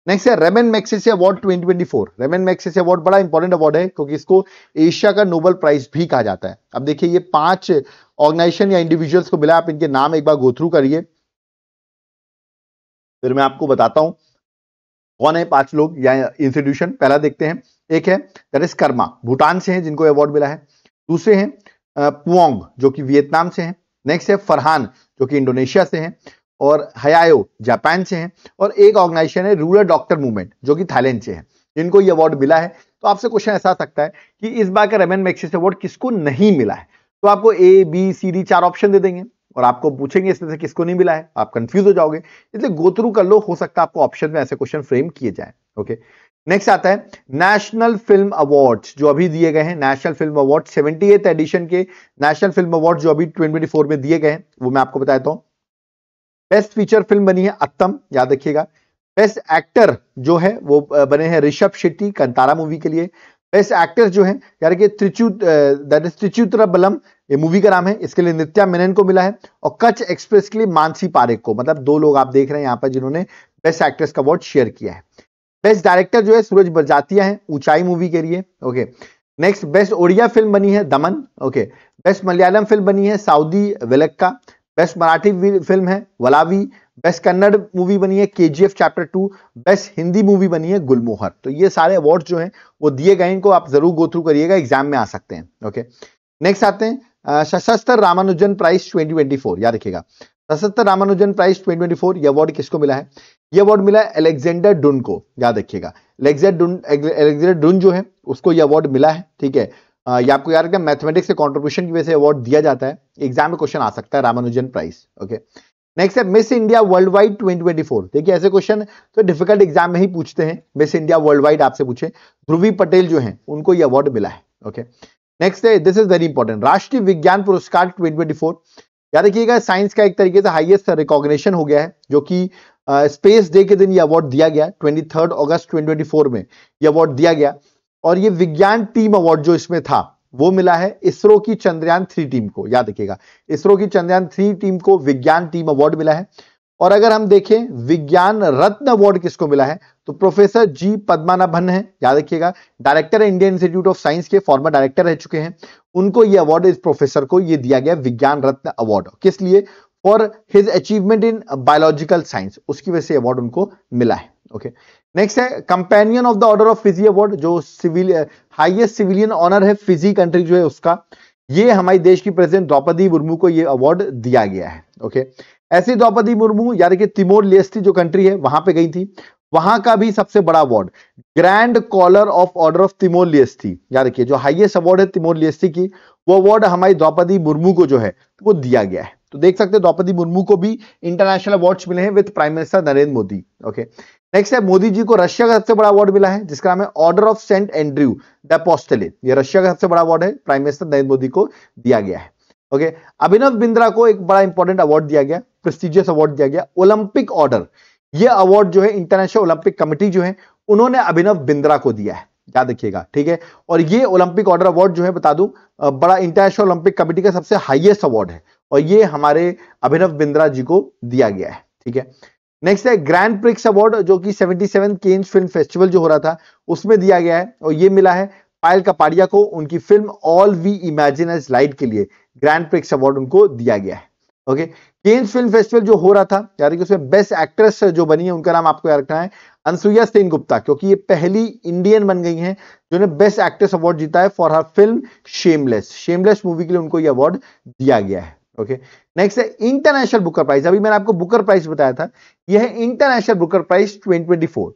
नेक्स्ट है Ramon Magsaysay award 2024। Ramon Magsaysay award बड़ा इंपॉर्टेंट अवार्ड है क्योंकि इसको एशिया का नोबेल प्राइज भी कहा जाता है। अब देखिए ये 5 ऑर्गेनाइजेशन या इंडिविजुअल्स को मिला, आप इनके नाम एक बार गो थ्रू करिए, फिर मैं आपको बताता हूं कौन है 5 लोग या इंस्टीट्यूशन। पहला देखते हैं, एक है दैट इज कर्मा, भूटान से हैं जिनको अवार्ड मिला है। दूसरे हैं पुओंग जो कि वियतनाम से हैं। नेक्स्ट है फरहान जो कि इंडोनेशिया से हैं, और हयायो जापान से हैं, और एक ऑर्गेनाइजेशन है रूरल डॉक्टर मूवमेंट जो कि थाईलैंड से है, जिनको ये अवार्ड मिला है। तो आपसे क्वेश्चन ऐसा आ सकता है कि इस बार का रेमन मैग्सेसे अवार्ड किसको नहीं मिला है, तो आपको A B C D 4 option दे देंगे और आपको पूछेंगे इसमें से किसको नहीं मिला है, आप कंफ्यूज हो जाओगे, इसलिए गो थ्रू कर लो, हो सकता है आपको ऑप्शन में ऐसे क्वेश्चन फ्रेम किए जाए। ओके, नेक्स्ट आता है नेशनल फिल्म अवार्ड्स जो अभी दिए गए हैं, national film award 78th edition के नेशनल फिल्म अवार्ड जो अभी 2024 में दिए गए हैं, वो मैं आपको बता देता हूं। बेस्ट फीचर फिल्म बनी है अत्तम, याद रखिएगा। बेस्ट एक्टर जो है वो बने हैं ऋषभ शेट्टी कंतारा मूवी के लिए। बेस्ट एक्ट्रेस जो है यार कि त्रिचूत्रबलम ये मूवी का नाम है, इसके लिए नित्या मेनन को मिला है, और कच्छ एक्सप्रेस के लिए मानसी पारेख को, मतलब 2 लोग आप देख रहे हैं यहां पर जिन्होंने बेस्ट एक्ट्रेस का अवार्ड शेयर किया है। बेस्ट डायरेक्टर जो है सूरज बरजातिया है ऊंचाई मूवी के लिए। Okay, next best Odia film बनी है दमन। ओके, बेस्ट मलयालम फिल्म बनी है साउदी वेलक्का। बेस्ट मराठी फिल्म है वलावी। बेस्ट कन्नड़ मूवी बनी है KGF chapter 2। Best Hindi movie बनी है गुलमोहर। तो ये सारे अवार्ड जो हैं वो दिए गए, इनको आप जरूर गो थ्रू करिएगा, एग्जाम में आ सकते हैं। ओके, नेक्स्ट आते हैं सशस्त्र रामानुजन प्राइज 2024, याद रखिएगा सशस्त्र रामानुजन प्राइज 2024, ये अवार्ड किसको मिला है? ये अवार्ड मिला है अलेक्जेंडर डुन को, याद रखिएगा अलेक्जेंडर डुन जो है उसको ये अवार्ड मिला है। ठीक है, ये आपको याद रखना मैथमेटिक्स से कंट्रीब्यूशन की वजह से अवार्ड दिया जाता है, एग्जाम में क्वेश्चन आ सकता है रामानुजन प्राइज। ओके, नेक्स्ट है मिस इंडिया वर्ल्ड वाइड 2024। देखिए ऐसे क्वेश्चन तो डिफिकल्ट एग्जाम में ही पूछते हैं, मिस इंडिया वर्ल्ड वाइड आपसे पूछे, ध्रुवी पटेल जो है उनको ये अवार्ड मिला है। ओके, नेक्स्ट है दिस इज वेरी इंपॉर्टेंट, राष्ट्रीय विज्ञान पुरस्कार 2024। याद रखिएगा साइंस का एक तरीके से हाईएस्ट रिकॉग्निशन हो गया है, जो कि स्पेस डे के दिन ये अवार्ड दिया गया 23 अगस्त 2024 में ये अवार्ड दिया गया, और ये विज्ञान टीम अवार्ड जो इसमें था वो मिला है इसरो की चंद्रयान 3 टीम को। याद रखिएगा इसरो की चंद्रयान 3 टीम को विज्ञान टीम अवार्ड मिला है। और अगर हम देखें विज्ञान रत्न अवार्ड किसको मिला है, तो प्रोफेसर जी पद्मनाभन है, याद रखिएगा डायरेक्टर है इंडियन इंस्टीट्यूट ऑफ साइंस के, फॉर्मर डायरेक्टर रह चुके हैं, उनको ये अवार्ड, इस प्रोफेसर को ये दिया गया विज्ञान रत्न अवार्ड। किस लिए? For his achievement in biological science, उसकी वजह से अवार्ड उनको मिला है। ओके, नेक्स्ट है companion of the order of Fiji award, जो हाईएस्ट सिविलियन ऑनर है फिजी कंट्री जो है उसका, ये हमारे देश की प्रेसिडेंट द्रौपदी मुर्मू को ये अवार्ड दिया गया है। ओके, ऐसी द्रौपदी मुर्मू यानी कि तिमोर लेस्टी जो कंट्री है वहां पे गई थी, वहां का भी सबसे बड़ा award grand collar of order of Timor Leste, याद रखिए जो हाईएस्ट अवार्ड है तिमोर लेस्टी की, वो अवार्ड हमारी द्रौपदी मुर्मू को जो है वो दिया गया है। तो देख सकते हैं द्रौपदी मुर्मू को भी इंटरनेशनल अवार्ड्स मिले हैं with prime minister Narendra Modi. Okay, next है मोदी जी को रशिया का सबसे बड़ा अवार्ड मिला है जिसका नाम है order of saint Andrew the apostolate, ये रशिया का सबसे बड़ा अवार्ड है, प्राइम मिनिस्टर नरेंद्र मोदी को दिया गया है। ओके, अभिनव बिंद्रा को एक बड़ा इंपॉर्टेंट अवार्ड दिया गया, प्रेस्टिजियस अवार्ड दिया गया ओलंपिक ऑर्डर, ये अवार्ड जो है इंटरनेशनल ओलंपिक कमेटी जो है उन्होंने अभिनव बिंद्रा को दिया है, याद रखिएगा। ठीक है, और ये ओलंपिक ऑर्डर अवार्ड जो है बता दूं बड़ा इंटरनेशनल ओलंपिक कमेटी का सबसे हाईएस्ट अवार्ड है, और ये हमारे अभिनव बिंद्रा जी को दिया गया है। ठीक है, नेक्स्ट है ग्रैंड प्रिक्स अवार्ड, जो कि 77 केन्स फिल्म फेस्टिवल जो हो रहा था उसमें दिया गया है, और ये मिला है पायल कपाड़िया को, उनकी film all we imagine as light के लिए ग्रैंड प्रिक्स अवार्ड उनको दिया गया है। ओके, केन्स फिल्म फेस्टिवल जो हो रहा था यानी कि उसमें बेस्ट एक्ट्रेस जो बनी है उनका नाम आपको याद रखना है अनसुईया सेन गुप्ता, क्योंकि ये पहली इंडियन बन गई हैं जिन्होंने बेस्ट एक्ट्रेस अवार्ड जीता है for her film shameless. Shameless movie के लिए उनको ये अवार्ड दिया गया है। ओके, नेक्स्ट है इंटरनेशनल बुकर प्राइज। अभी मैंने आपको बुकर प्राइज बताया था, यह है इंटरनेशनल बुकर प्राइज 2024।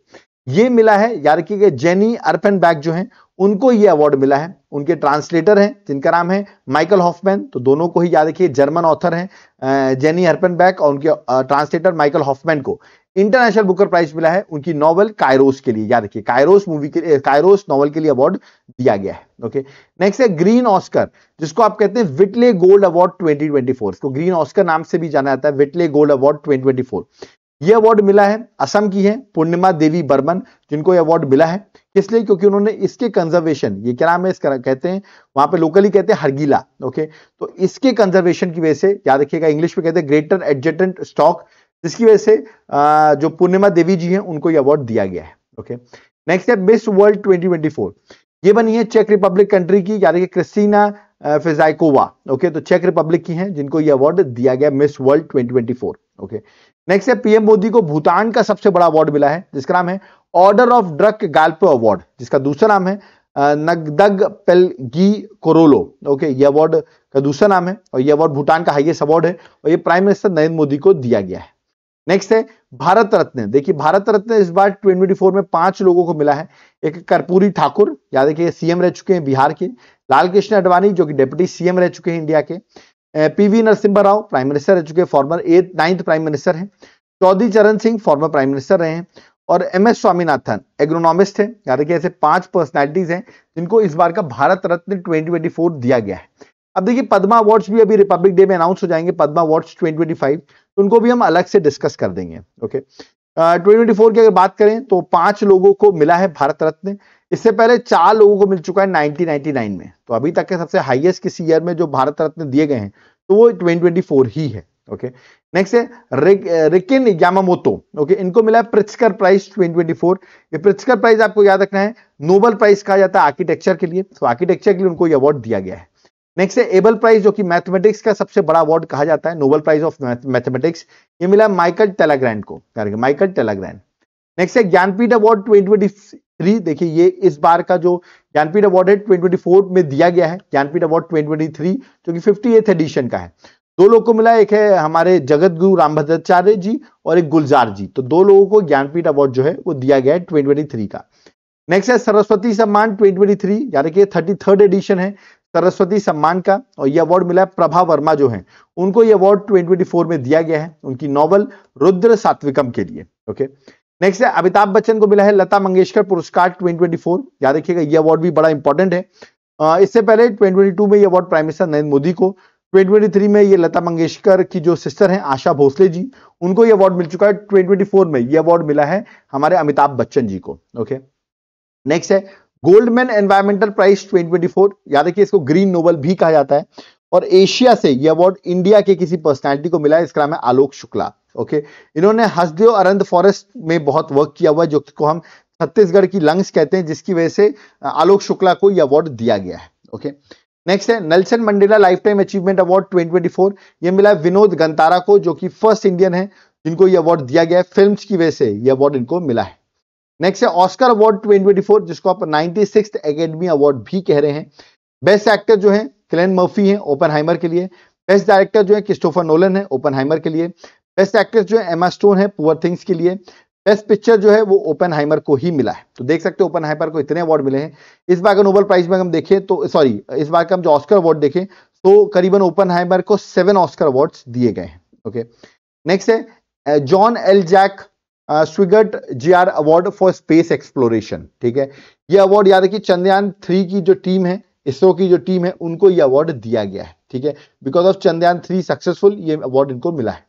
ये मिला है, याद रखिएगा, जेनी अर्पेनबैक जो है उनको ये अवार्ड मिला है। उनके ट्रांसलेटर हैं जिनका नाम है माइकल हॉफमैन, तो दोनों को ही याद रखिए, जर्मन ऑथर हैं जेनी अर्पेनबैक और उनके ट्रांसलेटर माइकल हॉफमैन को इंटरनेशनल बुकर प्राइज मिला है उनकी नॉवल कायरोस के लिए। याद रखिए, कायरोस मूवी के, कायरोस नॉवल के लिए अवार्ड दिया गया है। ओके, नेक्स्ट है ग्रीन ऑस्कर, जिसको आप कहते हैं विटले गोल्ड अवार्ड 2024। इसको ग्रीन ऑस्कर नाम से भी जाना जाता है, विटले गोल्ड अवार्ड 2024। ये अवार्ड मिला है, असम की है पूर्णिमा देवी बर्मन, जिनको ये अवार्ड मिला है। किस लिए? क्योंकि उन्होंने इसके कंजर्वेशन, ये क्या नाम है इसका, कहते हैं वहां पे लोकली कहते हैं हरगीला। ओके, तो इसके कंजर्वेशन की वजह से, याद रखिएगा, इंग्लिश में कहते हैं ग्रेटर एडजेटेंट स्टॉक, जिसकी वजह से जो पूर्णिमा देवी जी हैं उनको ये अवार्ड दिया गया है। ओके, नेक्स्ट है मिस वर्ल्ड 2024। ये बनी है चेक रिपब्लिक कंट्री की, यानी कि क्रिस्टीना फिजाइकोवा। ओके, तो चेक रिपब्लिक की हैं जिनको ये अवार्ड दिया गया मिस वर्ल्ड 2024। ओके, नेक्स्ट है पीएम मोदी को भूटान का सबसे बड़ा अवार्ड मिला है, जिसका नाम है ऑर्डर ऑफ ड्रक गाल्पो अवार्ड, जिसका दूसरा नाम है नगदग पेलगी कोरोलो। ओके, ये अवार्ड का दूसरा नाम है और ये अवार्ड भूटान का हाईएस्ट अवार्ड है और ये प्राइम मिनिस्टर नरेंद्र मोदी को दिया गया है। नेक्स्ट है भारत रत्न। देखिए, भारत रत्न इस बार 2024 में 5 लोगों को मिला है। एक कर्पूरी ठाकुर, याद रखिए, सीएम रह चुके हैं बिहार के। लाल कृष्ण आडवाणी, जो कि डिप्टी सीएम रह चुके हैं इंडिया के। PV Narasimha Rao, prime minister रह चुके हैं, फॉर्मर 9th प्राइम मिनिस्टर हैं। चौधरी चरण सिंह, फॉर्मर प्राइम मिनिस्टर रहे हैं। और एमएस स्वामीनाथन, एग्रोनॉमिस्ट है। याद रखिए, ऐसे 5 पर्सनैलिटीज हैं जिनको इस बार का भारत रत्न 2024 दिया गया है। अब देखिए, पद्मा अवार्ड्स भी अभी रिपब्लिक डे में अनाउंस हो जाएंगे, पद्मा अवार्ड्स 2025, तो उनको भी हम अलग से डिस्कस कर देंगे। ओके, 2024 की अगर बात करें तो 5 लोगों को मिला है भारत रत्न। इससे पहले 4 लोगों को मिल चुका है 1999 में, तो अभी तक के सबसे हाईएस्ट किसी ईयर में जो भारत रत्न दिए गए हैं तो वो 2024 ही है। ओके, नेक्स्ट है रिकिन यामामोतो। ओके, इनको मिला है प्रिट्जकर प्राइज 2024। ये प्रिट्जकर प्राइज आपको याद रखना है, नोबेल प्राइज कहा जाता है आर्किटेक्चर के लिए, तो आर्किटेक्चर के लिए उनको ये अवार्ड दिया गया है। नेक्स्ट है एबल प्राइज, जो कि मैथमेटिक्स का सबसे बड़ा अवार्ड कहा जाता है, नोबेल प्राइज ऑफ मैथमेटिक्स। ये मिला माइकल टेलाग्रैंड को, माइकल टेलाग्रैंड। नेक्स्ट है ज्ञानपीठ अवार्ड 2023। देखिए, ये इस बार का जो ज्ञानपीठ अवार्ड है 2024 में दिया गया है, ज्ञानपीठ अवार्ड 2023, जो कि 58th एडिशन का है। 2 लोगों को मिला, एक है हमारे जगत गुरु रामभद्राचार्य जी और एक गुलजार जी, तो 2 लोगों को ज्ञानपीठ अवार्ड जो है वो दिया गया है 2023 का। नेक्स्ट है सरस्वती सम्मान 2023, यानी कि 33rd एडिशन है सरस्वती सम्मान का, और यह अवार्ड मिला है प्रभा वर्मा जो है उनको यह अवार्ड 2024 में दिया गया है उनकी नॉवल रुद्र सात्विकम के लिए। ओके, नेक्स्ट है अमिताभ बच्चन को मिला है लता मंगेशकर पुरस्कार 2024। याद रखिएगा, यह अवार्ड भी बड़ा इंपॉर्टेंट है। इससे पहले 2022 में यह award prime minister Narendra Modi को, 2023 में ये लता मंगेशकर की जो सिस्टर हैं आशा भोसले जी, उनको ये अवार्ड मिल चुका है। 2024 में ये अवार्ड मिला है हमारे अमिताभ बच्चन जी को। ओके, नेक्स्ट है गोल्डमैन एनवायरमेंटल प्राइज 2024। याद रखिए, इसको ग्रीन नोबल भी कहा जाता है और एशिया से ये अवार्ड इंडिया के किसी पर्सनैलिटी को मिला है, इसका नाम है आलोक शुक्ला। ओके, इन्होंने हसदेव अरंद फॉरेस्ट में बहुत वर्क किया हुआ है, जो को हम छत्तीसगढ़ की लंग्स कहते हैं, जिसकी वजह से आलोक शुक्ला को यह अवार्ड दिया गया है। ओके, नेक्स्ट है Nelson Mandela life time achievement award 2024। यह मिला है विनोद गंतारा को, जो कि फर्स्ट इंडियन है जिनको यह अवार्ड दिया गया है, फिल्म्स की वजह से यह अवार्ड इनको मिला है। नेक्स्ट है ऑस्कर अवार्ड 2024, जिसको आप 96th एकेडमी अवार्ड भी कह रहे हैं। बेस्ट एक्टर जो है किलियन मर्फी है ओपेनहाइमर के लिए। बेस्ट डायरेक्टर जो है क्रिस्टोफर नोलन है ओपेनहाइमर के लिए। बेस्ट एक्ट्रेस जो है एमा स्टोन है पुअर थिंग्स के लिए। बेस्ट पिक्चर जो है वो ओपेनहाइमर को ही मिला है। तो देख सकते हो ओपेनहाइमर को इतने अवार्ड मिले हैं। इस बार का नोबेल प्राइज में हम देखें तो इस बार का हम जो ऑस्कर अवार्ड देखें तो करीबन ओपेनहाइमर को 7 ऑस्कर अवार्ड्स दिए गए हैं। ओके, नेक्स्ट है John L Jack Swigert GR award for space exploration. ठीक है, ये अवार्ड याद रखिए चंद्रयान 3 की जो टीम है, इसरो की जो टीम है, उनको ये अवार्ड दिया गया है। ठीक है, बिकॉज ऑफ चंद्रयान 3 सक्सेसफुल ये अवार्ड इनको मिला है।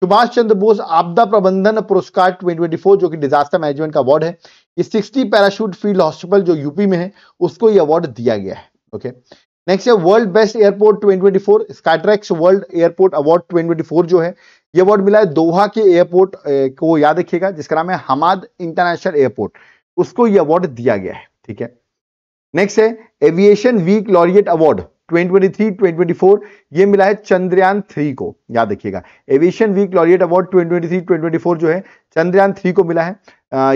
सुभाष चंद्र बोस आपदा प्रबंधन पुरस्कार 2024, जो कि डिजास्टर मैनेजमेंट का अवार्ड है, ये 60 पैराशूट फील्ड हॉस्पिटल जो यूपी में है उसको ये अवार्ड दिया गया है। ओके, नेक्स्ट है world best airport 2024, Skytrax world airport award 2024 जो है ये अवार्ड मिला है दोहा के एयरपोर्ट को, याद रखिएगा, जिसका नाम है हमाद इंटरनेशनल एयरपोर्ट, उसको ये अवार्ड दिया गया है। ठीक है, नेक्स्ट है एविएशन वीक लॉरिएट अवार्ड 2023-2024, ये मिला है चंद्रयान 3 को। याद रखिएगा, एविएशन वीक लॉरिएट अवार्ड 2023-2024 जो है चंद्रयान 3 को मिला है।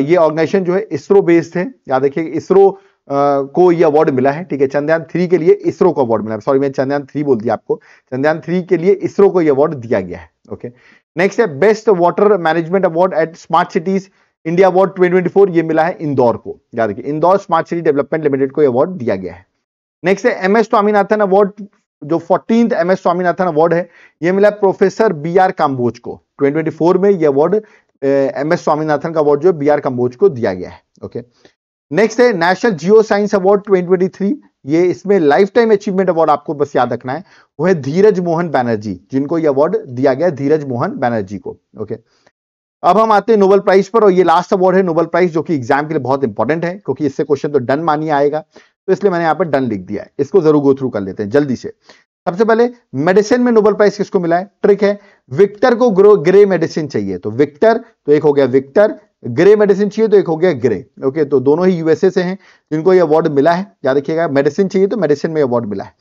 ये ऑर्गेनाइजेशन जो है इसरो बेस्ड है। याद रखिएगा, इसरो को ये अवार्ड मिला है, ठीक है। चंद्रयान 3 के लिए इसरो को अवार्ड मिला है, सॉरी मैंने चंद्रयान 3 बोल दिया आपको, चंद्रयान 3 के लिए इसरो को ये अवार्ड दिया गया है, ओके। नेक्स्ट है best water management award eight smart cities India award 2024, ये मिला है इंदौर को, याद रखिए Indore smart city development limited को अवार्ड दिया गया है। नेक्स्ट है MS स्वामीनाथन अवार्ड, जो 14th MS स्वामीनाथन अवार्ड है, ये मिला प्रोफेसर BR काम्बोज को। 2024 में ये अवार्ड MS स्वामीनाथन का अवार्ड जो BR काम्बोज को दिया गया है, ओके। नेक्स्ट है नेशनल जियो साइंस अवार्ड 2023, ये इसमें लाइफ टाइम अचीवमेंट अवार्ड आपको बस याद रखना है, वो है धीरज मोहन बैनर्जी, जिनको ये अवार्ड दिया गया धीरज मोहन बैनर्जी को, ओके। अब हम आते हैं नोबेल प्राइज पर, और ये लास्ट अवार्ड है नोबेल प्राइज, जो कि एग्जाम के लिए बहुत इंपॉर्टेंट है, क्योंकि इससे क्वेश्चन तो डन मानिए आएगा, तो इसलिए मैंने यहाँ पर डन लिख दिया है। इसको जरूर गो थ्रू कर लेते हैं जल्दी से। सबसे पहले मेडिसिन में नोबेल प्राइज किसको मिला है? ट्रिक है, विक्टर को ग्रे मेडिसिन चाहिए, तो विक्टर, तो एक हो गया विक्टर, ग्रे मेडिसिन चाहिए तो एक हो गया ग्रे, ओके। तो दोनों ही यूएसए से हैं जिनको ये अवार्ड मिला है, याद रखिएगा। मेडिसिन चाहिए तो मेडिसिन में अवार्ड मिला है।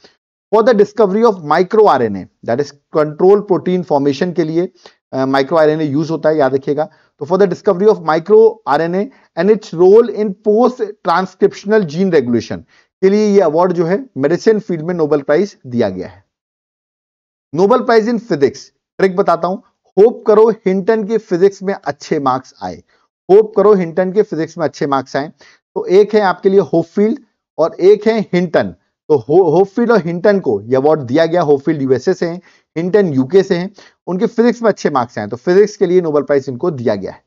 For the discovery of micro RNA, that is control protein formation के लिए माइक्रो RNA यूज होता है, याद रखिएगा। तो for the discovery of micro RNA and its role in post transcriptional gene regulation के लिए ये अवार्ड जो है मेडिसिन फील्ड में नोबेल प्राइज दिया गया है। Nobel prize in physics, trick बताता हूं, होप करो हिंटन के फिजिक्स में अच्छे मार्क्स आए, होप करो हिंटन के फिजिक्स में अच्छे मार्क्स आए। तो एक है आपके लिए होपफील्ड और एक है हिंटन, तो होपफील्ड और हिंटन को यह अवार्ड दिया गया। होपफील्ड यूएसए से हैं, हिंटन यूके से हैं, उनके फिजिक्स में अच्छे मार्क्स आए, तो फिजिक्स के लिए नोबेल प्राइज इनको दिया गया है।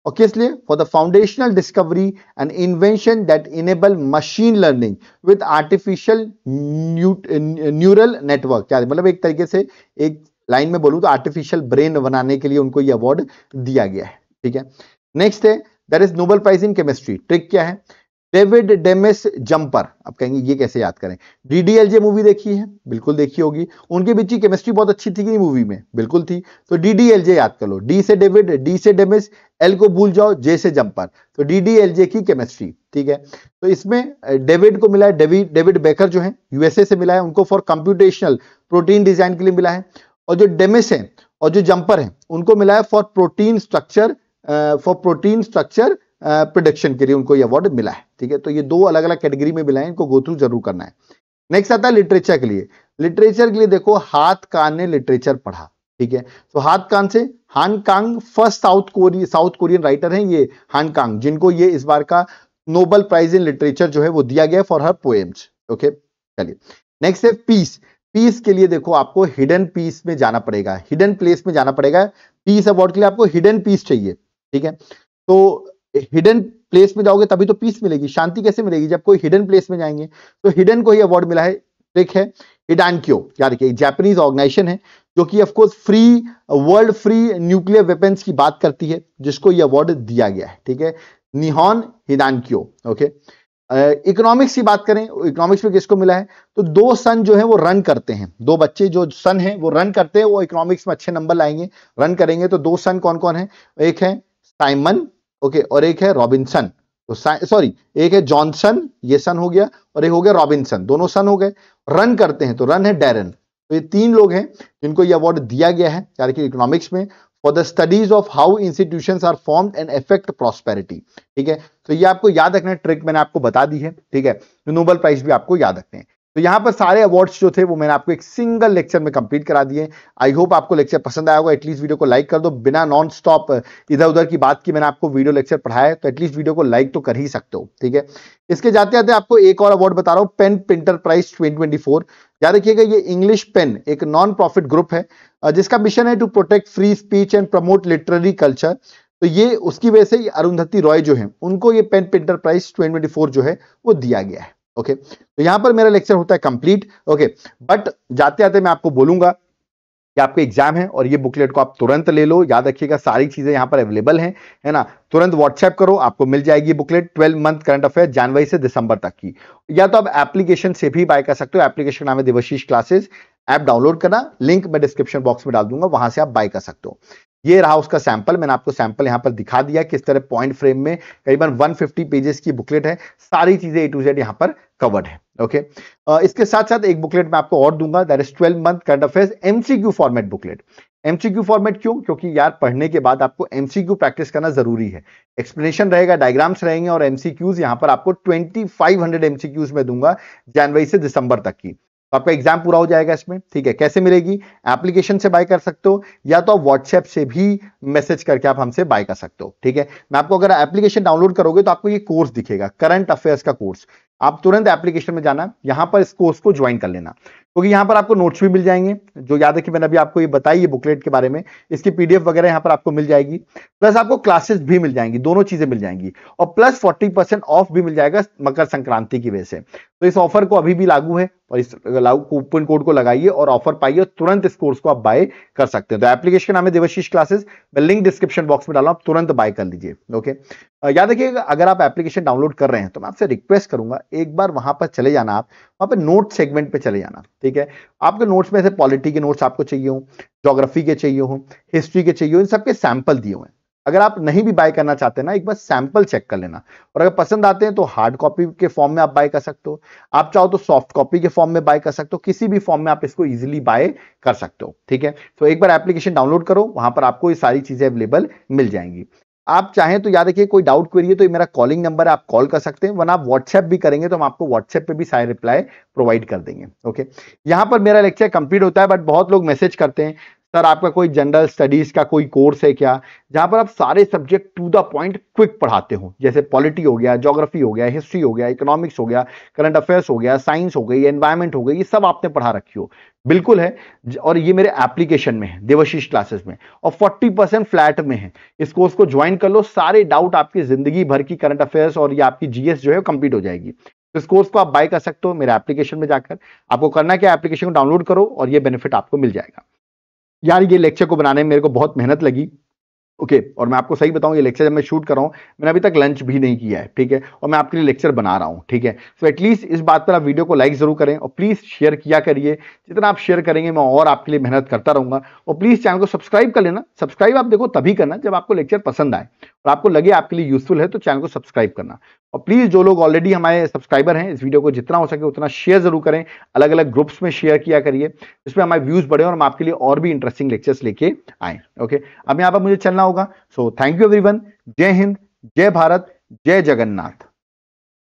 और किस लिए? For the foundational discovery and invention that enable machine learning with artificial neural network, क्या मतलब एक तरीके से एक लाइन में बोलूं तो आर्टिफिशियल ब्रेन बनाने के लिए उनको यह अवार्ड दिया गया है, ठीक है। नेक्स्ट है that is Nobel prize in chemistry. Trick क्या है? David Demis Jumper. अब कहेंगे ये कैसे याद करें? DDLJ मूवी देखी है? बिल्कुल देखी होगी। उनके बीच की केमिस्ट्री बहुत अच्छी थी कि मूवी में? बिल्कुल थी। तो DDLJ याद कर लो, D से डेविड, D से डेमिस, L को भूल जाओ, J से जंपर, तो DDLJ की केमिस्ट्री, ठीक है। तो इसमें डेविड को मिला है, डेविड बेकर जो है यूएसए से मिला है, उनको फॉर कंप्यूटेशनल प्रोटीन डिजाइन के लिए मिला है। और जो डेमिस है और जो जंपर है उनको मिला है फॉर प्रोटीन स्ट्रक्चर प्रोडक्शन के लिए उनको ये अवार्ड मिला है, ठीक है। तो ये दो अलग अलग कैटेगरी में मिला है, इनको गो थ्रू जरूर करना है। नेक्स्ट आता है लिटरेचर के लिए। लिटरेचर के लिए देखो, हाथ कान ने लिटरेचर पढ़ा, ठीक है। तो हाथ कान से Han Kang first South Korean writer हैं ये हान कांग, जिनको ये इस बार का नोबेल प्राइज इन लिटरेचर जो है वो दिया गया फॉर हर पोएम्स, ओके। चलिए नेक्स्ट है पीस। पीस के लिए देखो आपको हिडन पीस में जाना पड़ेगा, हिडन प्लेस में जाना पड़ेगा। पीस अवार्ड के लिए आपको हिडन पीस चाहिए, ठीक है। तो हिडन प्लेस में जाओगे तभी तो पीस मिलेगी, शांति कैसे मिलेगी जब कोई हिडन प्लेस में जाएंगे? तो हिडन को ही अवार्ड मिला है। ट्रिक है हिडानक्यो, याद रखिए, जापानीज ऑर्गेनाइजेशन है जो कि of course world free nuclear weapons की बात करती है, जिसको ये अवार्ड दिया गया है, ठीक है। निहॉन हिडानक्यो, ओके। इकोनॉमिक्स की बात करें, इकोनॉमिक्स में किसको मिला है? तो दो सन जो है वो रन करते हैं, दो बच्चे जो सन है वो रन करते हैं, वो इकोनॉमिक्स में अच्छे नंबर लाएंगे, रन करेंगे। तो दो सन कौन कौन है? एक है साइमन, ओके, और एक है रॉबिन्सन। तो सॉरी, एक है जॉनसन, ये सन हो गया, और एक हो गया रॉबिन्सन, दोनों सन हो गए। रन करते हैं तो रन है डैरन। तो ये तीन लोग हैं जिनको ये अवार्ड दिया गया है, यानी कि इकोनॉमिक्स में, for the studies of how institutions are formed and affect prosperity, ठीक है। तो ये आपको याद रखना है, ट्रिक मैंने आपको बता दी है, ठीक है। तो नोबेल प्राइज भी आपको याद रखने हैं। तो यहां पर सारे अवार्ड्स जो थे वो मैंने आपको एक सिंगल लेक्चर में कंप्लीट करा दिए। आई होप आपको लेक्चर पसंद आया होगा। एटलीस्ट वीडियो को लाइक कर दो, बिना नॉन स्टॉप इधर उधर की बात की मैंने आपको वीडियो लेक्चर पढ़ाया है, तो एटलीस्ट वीडियो को लाइक तो कर ही सकते हो, ठीक है। इसके जाते जाते आपको एक और अवार्ड बता रहा हूं, पेन पिंटर प्राइज 2024। याद रखिएगा ये इंग्लिश पेन एक नॉन प्रॉफिट ग्रुप है जिसका मिशन है to protect free speech and promote literary culture. तो ये उसकी वजह से अरुंधति रॉय जो है उनको ये पेन पिंटर प्राइज 2024 जो है वो दिया गया है, ओके। तो यहां पर मेरा लेक्चर होता है कंप्लीट, ओके। बट जाते जाते मैं आपको बोलूंगा कि आपके एग्जाम है और ये बुकलेट को आप तुरंत ले लो। याद रखिएगा सारी चीजें यहां पर अवेलेबल हैं, है ना। तुरंत व्हाट्सएप करो, आपको मिल जाएगी बुकलेट 12 मंथ करंट अफेयर जनवरी से दिसंबर तक की। या तो आप एप्लीकेशन से भी बाय कर सकते हो, एप्लीकेशन नाम है देवाशीष क्लासेस। ऐप डाउनलोड करना, लिंक मैं डिस्क्रिप्शन बॉक्स में डाल दूंगा, वहां से आप बाय कर सकते हो। ये रहा उसका सैंपल, मैंने आपको सैंपल यहां पर दिखा दिया किस तरह पॉइंट फ्रेम में करीबन 150 पेजेस की बुकलेट है, सारी चीजें A to Z यहां पर कवर्ड है, ओके। इसके साथ साथ एक बुकलेट मैं आपको और दूंगा, that is 12 month current affairs MCQ format booklet. MCQ format क्यों? क्योंकि यार पढ़ने के बाद आपको एमसीक्यू प्रैक्टिस करना जरूरी है। एक्सप्लेनेशन रहेगा, डायग्राम्स रहेंगे और एमसीक्यूज यहां पर आपको 2500 एमसीक्यूज में दूंगा जनवरी से दिसंबर तक की। तो आपका एग्जाम पूरा हो जाएगा इसमें, ठीक है। कैसे मिलेगी? एप्लीकेशन से बाय कर सकते हो या तो आप व्हाट्सएप से भी मैसेज करके आप हमसे बाय कर सकते हो, ठीक है। मैं आपको, अगर एप्लीकेशन डाउनलोड करोगे तो आपको ये कोर्स दिखेगा, करंट अफेयर्स का कोर्स। आप तुरंत एप्लीकेशन में जाना, यहां पर इस कोर्स को ज्वाइन कर लेना, क्योंकि यहां पर आपको नोट्स भी मिल जाएंगे। जो याद है कि मैंने अभी आपको ये बताई है बुकलेट के बारे में, इसकी पीडीएफ वगैरह यहां पर आपको मिल जाएगी, प्लस आपको क्लासेस भी मिल जाएंगी, दोनों चीजें मिल जाएंगी, और प्लस 40% ऑफ भी मिल जाएगा मकर संक्रांति की वजह से। तो इस ऑफर को अभी भी लागू है और इस लागू कूपन कोड को लगाइए और ऑफर पाइए, तुरंत इस कोर्स को आप बाय कर सकते हैं। तो एप्लीकेशन नाम है देवाशीष क्लासेस, मैं लिंक डिस्क्रिप्शन बॉक्स में डाला, आप तुरंत बाय कर लीजिए। ओके, याद रखिएगा, अगर आप एप्लीकेशन डाउनलोड कर रहे हैं तो मैं आपसे रिक्वेस्ट करूंगा एक बार वहां पर चले जाना, आप वहां पर नोट सेगमेंट पे चले जाना, ठीक है। आपके नोट्स में से पॉलिटी के नोट्स आपको चाहिए हो, ज्योग्राफी के चाहिए हो, हिस्ट्री के चाहिए हो, इन सबके सैंपल दिए हुए हैं। अगर आप नहीं भी बाय करना चाहते ना, एक बार सैंपल चेक कर लेना, और अगर पसंद आते हैं तो हार्ड कॉपी के फॉर्म में आप बाय कर सकते हो, आप चाहो तो सॉफ्ट कॉपी के फॉर्म में बाय कर सकते हो, किसी भी फॉर्म में आप इसको इजीली बाय कर सकते हो, ठीक है। तो एक बार एप्लीकेशन डाउनलोड करो, वहां पर आपको ये सारी चीजें अवेलेबल मिल जाएंगी। आप चाहें तो याद रखिए, कोई डाउट क्वेरी है तो ये मेरा कॉलिंग नंबर है, आप कॉल कर सकते हैं, वरना आप व्हाट्सएप भी करेंगे तो हम आपको व्हाट्सएप पे भी सारे रिप्लाई प्रोवाइड कर देंगे। ओके, यहां पर मेरा लेक्चर कंप्लीट होता है, बट बहुत लोग मैसेज करते हैं, सर आपका कोई जनरल स्टडीज का कोई कोर्स है क्या, जहां पर आप सारे subject to the point quick पढ़ाते हो, जैसे पॉलिटी हो गया, ज्योग्राफी हो गया, हिस्ट्री हो गया, इकोनॉमिक्स हो गया, करंट अफेयर्स हो गया, साइंस हो गई, एनवायरमेंट हो गई, ये सब आपने पढ़ा रखी हो, बिल्कुल है। और ये मेरे एप्लीकेशन में है, देवाशीष क्लासेस में, और 40% फ्लैट में है। इस कोर्स को ज्वाइन कर लो, सारे डाउट आपकी जिंदगी भर की करंट अफेयर्स और ये आपकी जीएस जो है कंप्लीट हो जाएगी। तो इस कोर्स को आप बाय कर सकते हो मेरे एप्लीकेशन में जाकर। आपको करना क्या, एप्लीकेशन को डाउनलोड करो और ये बेनिफिट आपको मिल जाएगा। यार ये लेक्चर को बनाने में मेरे को बहुत मेहनत लगी, ओके, और मैं आपको सही बताऊं, ये लेक्चर जब मैं शूट कर रहा हूं, मैंने अभी तक लंच भी नहीं किया है, ठीक है, और मैं आपके लिए लेक्चर बना रहा हूं, ठीक है। सो एटलीस्ट इस बात पर आप वीडियो को लाइक जरूर करें और प्लीज शेयर किया करिए, जितना आप शेयर करेंगे मैं और आपके लिए मेहनत करता रहूंगा। और प्लीज चैनल को सब्सक्राइब कर लेना, सब्सक्राइब आप देखो तभी करना जब आपको लेक्चर पसंद आए और आपको लगे आपके लिए यूजफुल है, तो चैनल को सब्सक्राइब करना। और प्लीज जो लोग ऑलरेडी हमारे सब्सक्राइबर हैं, इस वीडियो को जितना हो सके उतना शेयर जरूर करें, अलग अलग ग्रुप्स में शेयर किया करिए, जिसमें हमारे व्यूज बढ़े और हम आपके लिए और भी इंटरेस्टिंग लेक्चर्स लेके आए। ओके, अब यहाँ पर मुझे चलना होगा। सो थैंक यू एवरीवन, जय हिंद, जय भारत, जय जगन्नाथ।